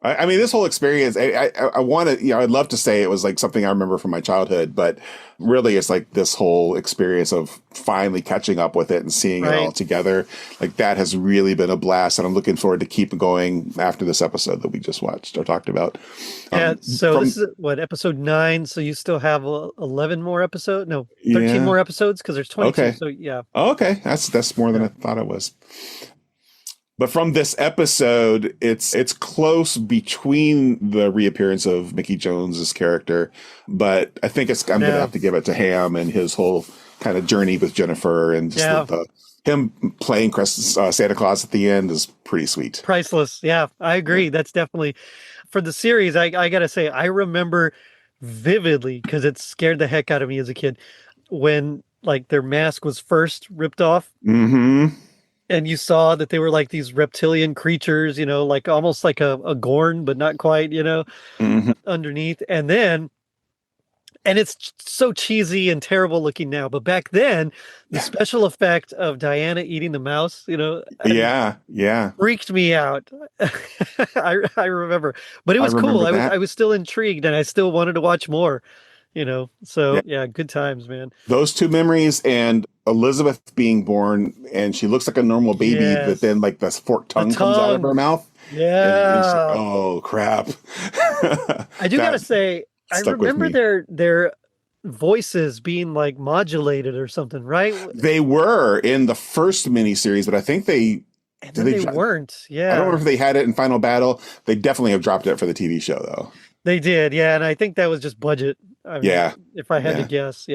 I mean, this whole experience, I want to, I'd love to say it was like something I remember from my childhood, but really it's like this whole experience of finally catching up with it and seeing it all together. Like that has really been a blast. And I'm looking forward to keep going after this episode that we just watched or talked about. Yeah. So this is episode 9. So you still have 11 more episodes? No, 13 more episodes because there's 22. Okay. So yeah. Oh, okay. That's more than I thought it was. But from this episode, it's close between the reappearance of Mickey Jones's character, but I think I'm going to have to give it to Ham and his whole kind of journey with Jennifer, and just him playing Santa Claus at the end is pretty sweet. Priceless. Yeah, I agree. That's definitely for the series. I got to say, I remember vividly because it scared the heck out of me as a kid when like their mask was first ripped off. Mm-hmm. And you saw that they were like these reptilian creatures, like almost like a Gorn, but not quite, underneath. And it's so cheesy and terrible looking now. But back then, the special effect of Diana eating the mouse, freaked me out. I remember. But it was cool. I was still intrigued and I still wanted to watch more. So good times, man. Those two memories and Elizabeth being born and she looks like a normal baby, but then like this forked tongue comes out of her mouth. Yeah. Oh crap. I do gotta say, I remember their voices being like modulated or something, right? They were in the first miniseries, but I think they weren't. Yeah. I don't know if they had it in Final Battle. They definitely have dropped it for the TV show though. They did, yeah, and I think that was just budget. If I had to guess,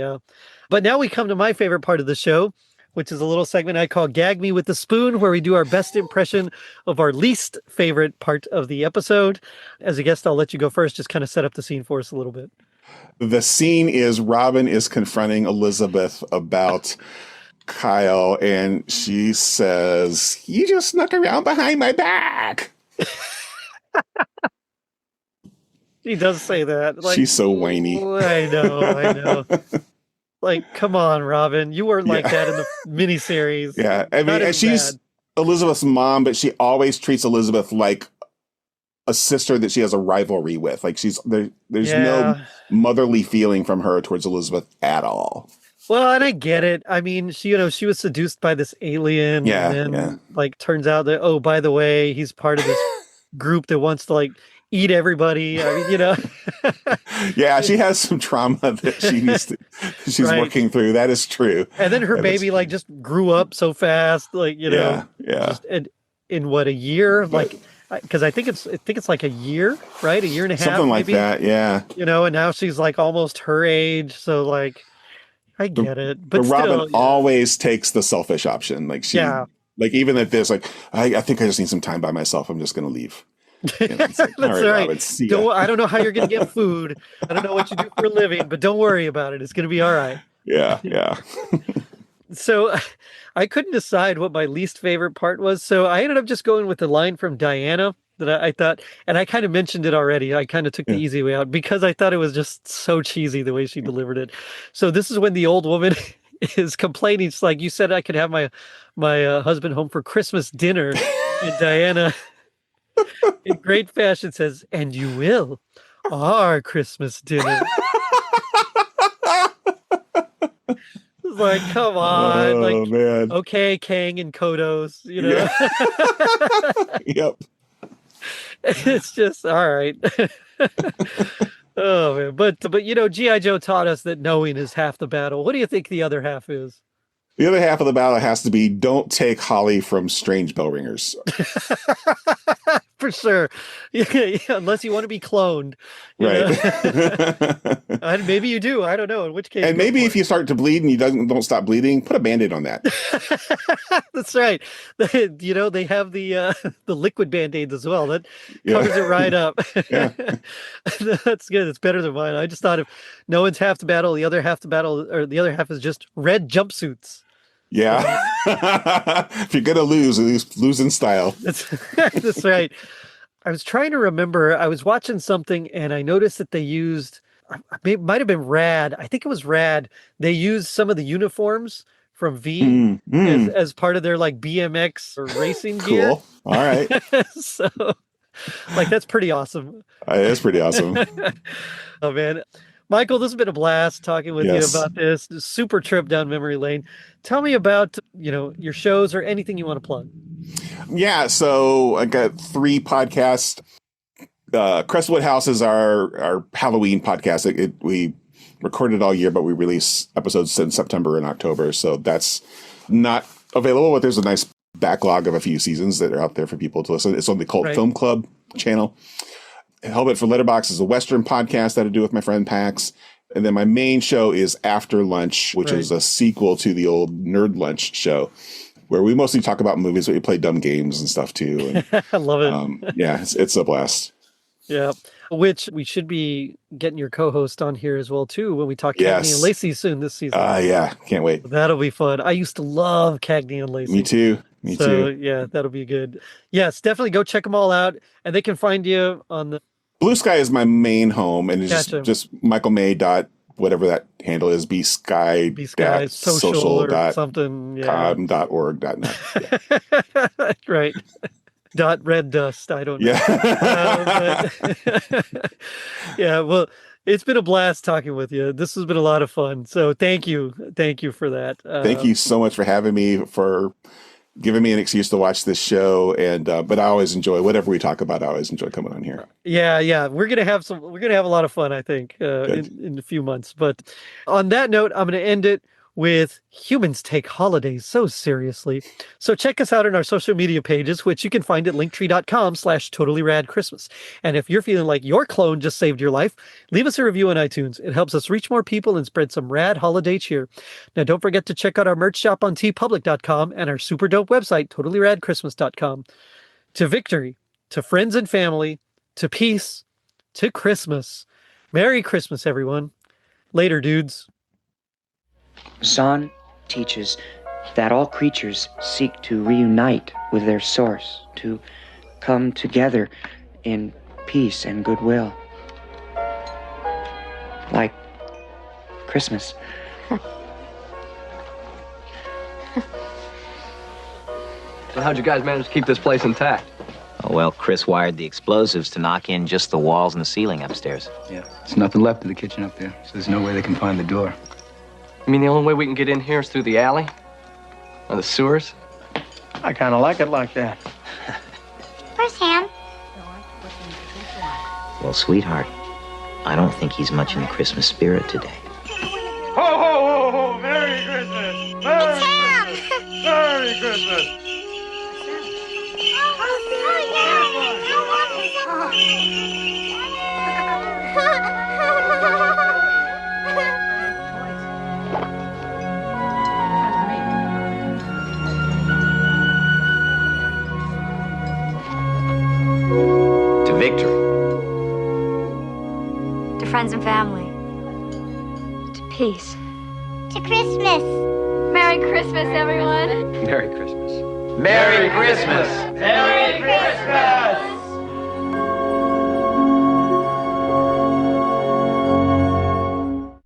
But now we come to my favorite part of the show, which is a little segment I call Gag Me with the Spoon, where we do our best impression of our least favorite part of the episode. As a guest, I'll let you go first. Just kind of set up the scene for us a little bit. The scene is Robin is confronting Elizabeth about Kyle, and she says, "You just snuck around behind my back." She does say that. Like, she's so whiny. I know. Like, come on, Robin. You weren't like that in the miniseries. Yeah. I mean, and she's Elizabeth's mom, but she always treats Elizabeth like a sister that she has a rivalry with. Like there's no motherly feeling from her towards Elizabeth at all. Well, and I get it. I mean, she was seduced by this alien. And then, like, turns out that, oh, by the way, he's part of this group that wants to, like, eat everybody. I mean, Yeah, she has some trauma that she's working through. That is true. And then her baby like just grew up so fast, like, just in what, a year? Like, because I think it's like a year, right? A year and a half, something like maybe? that. Yeah. And now she's like almost her age. So like, I get it. But Robin always takes the selfish option. Like Like even at this, like I think I just need some time by myself. I'm just going to leave. You know, it's like, That's all right, right. Robin, see ya. I don't know how you're going to get food. I don't know what you do for a living, but don't worry about it. It's going to be all right. Yeah. So I couldn't decide what my least favorite part was. So I ended up just going with the line from Diana that I thought, and I kind of mentioned it already. I kind of took the easy way out because I thought it was just so cheesy the way she delivered it. So this is when the old woman is complaining. It's like, you said I could have my husband home for Christmas dinner. And Diana, in great fashion, says, "And you will. Our Christmas dinner." It's like, come on. Man. Okay, Kang and Kodos, you know. Yeah. Yep. It's just all right. Oh man, but G.I. Joe taught us that knowing is half the battle. What do you think the other half is? The other half of the battle has to be don't take Holly from strange bell ringers. For sure. Yeah, unless you want to be cloned. Right. Maybe you do. I don't know. In which case. And maybe if you start to bleed and you don't stop bleeding, put a Band-Aid on that. That's right. They have the liquid Band-Aids as well. That covers it right up. Yeah. That's good. It's better than mine. I just thought if no one's half the battle, the other half is just red jumpsuits. Yeah. If you're gonna lose in style. That's right. I was trying to remember. I was watching something and I noticed that they used. It might have been Rad. I think it was Rad. They used some of the uniforms from V as part of their like BMX or racing gear. Cool. All right. So, that's pretty awesome. It is pretty awesome. Oh man. Michael, this has been a blast talking with you about this super trip down memory lane. Tell me about, your shows or anything you want to plug. Yeah, so I got 3 podcasts. Crestwood House is our Halloween podcast. We recorded all year, but we release episodes in September and October. So that's not available, but there's a nice backlog of a few seasons that are out there for people to listen. It's on the Cult Film Club channel. Helmet for Letterbox is a Western podcast that I do with my friend Pax. And then my main show is After Lunch, which is a sequel to the old Nerd Lunch show, where we mostly talk about movies, but we play dumb games and stuff too. And, I love it. Yeah, it's a blast. Yeah, which we should be getting your co-host on here as well too when we talk Cagney and Lacey soon this season. Yeah, can't wait. That'll be fun. I used to love Cagney and Lacey. Me too. So yeah, that'll be good. Yes, definitely go check them all out, and they can find you on the Blue Sky is my main home, and it's just Michael May dot whatever that handle is, bsky social or something, .org.net. Yeah. Right. .red dust. I don't know. Yeah. Yeah. Well, it's been a blast talking with you. This has been a lot of fun. So thank you for that. Thank you so much for having me, for giving me an excuse to watch this show. And but I always enjoy whatever we talk about. I always enjoy coming on here. Yeah. We're gonna have a lot of fun, I think, in a few months. But on that note, I'm gonna end it with humans take holidays so seriously. So check us out on our social media pages, which you can find at linktree.com/totallyradchristmas. And if you're feeling like your clone just saved your life, leave us a review on iTunes. It helps us reach more people and spread some rad holiday cheer. Now, don't forget to check out our merch shop on tpublic.com and our super dope website, totallyradchristmas.com. To victory, to friends and family, to peace, to Christmas. Merry Christmas, everyone. Later, dudes. Zahn teaches that all creatures seek to reunite with their source, to come together in peace and goodwill. Like Christmas. So how'd you guys manage to keep this place intact? Oh, well, Chris wired the explosives to knock in just the walls and the ceiling upstairs. Yeah, there's nothing left of the kitchen up there, so there's no way they can find the door. You mean the only way we can get in here is through the alley? Or the sewers? I kind of like it like that. Where's Ham? Well, sweetheart, I don't think he's much in the Christmas spirit today. Ho, ho, ho, ho! Merry Christmas! Merry Christmas! Merry Christmas! victory. To friends and family. To peace. To Christmas. Merry Christmas, everyone. Merry Christmas. Merry Christmas. Merry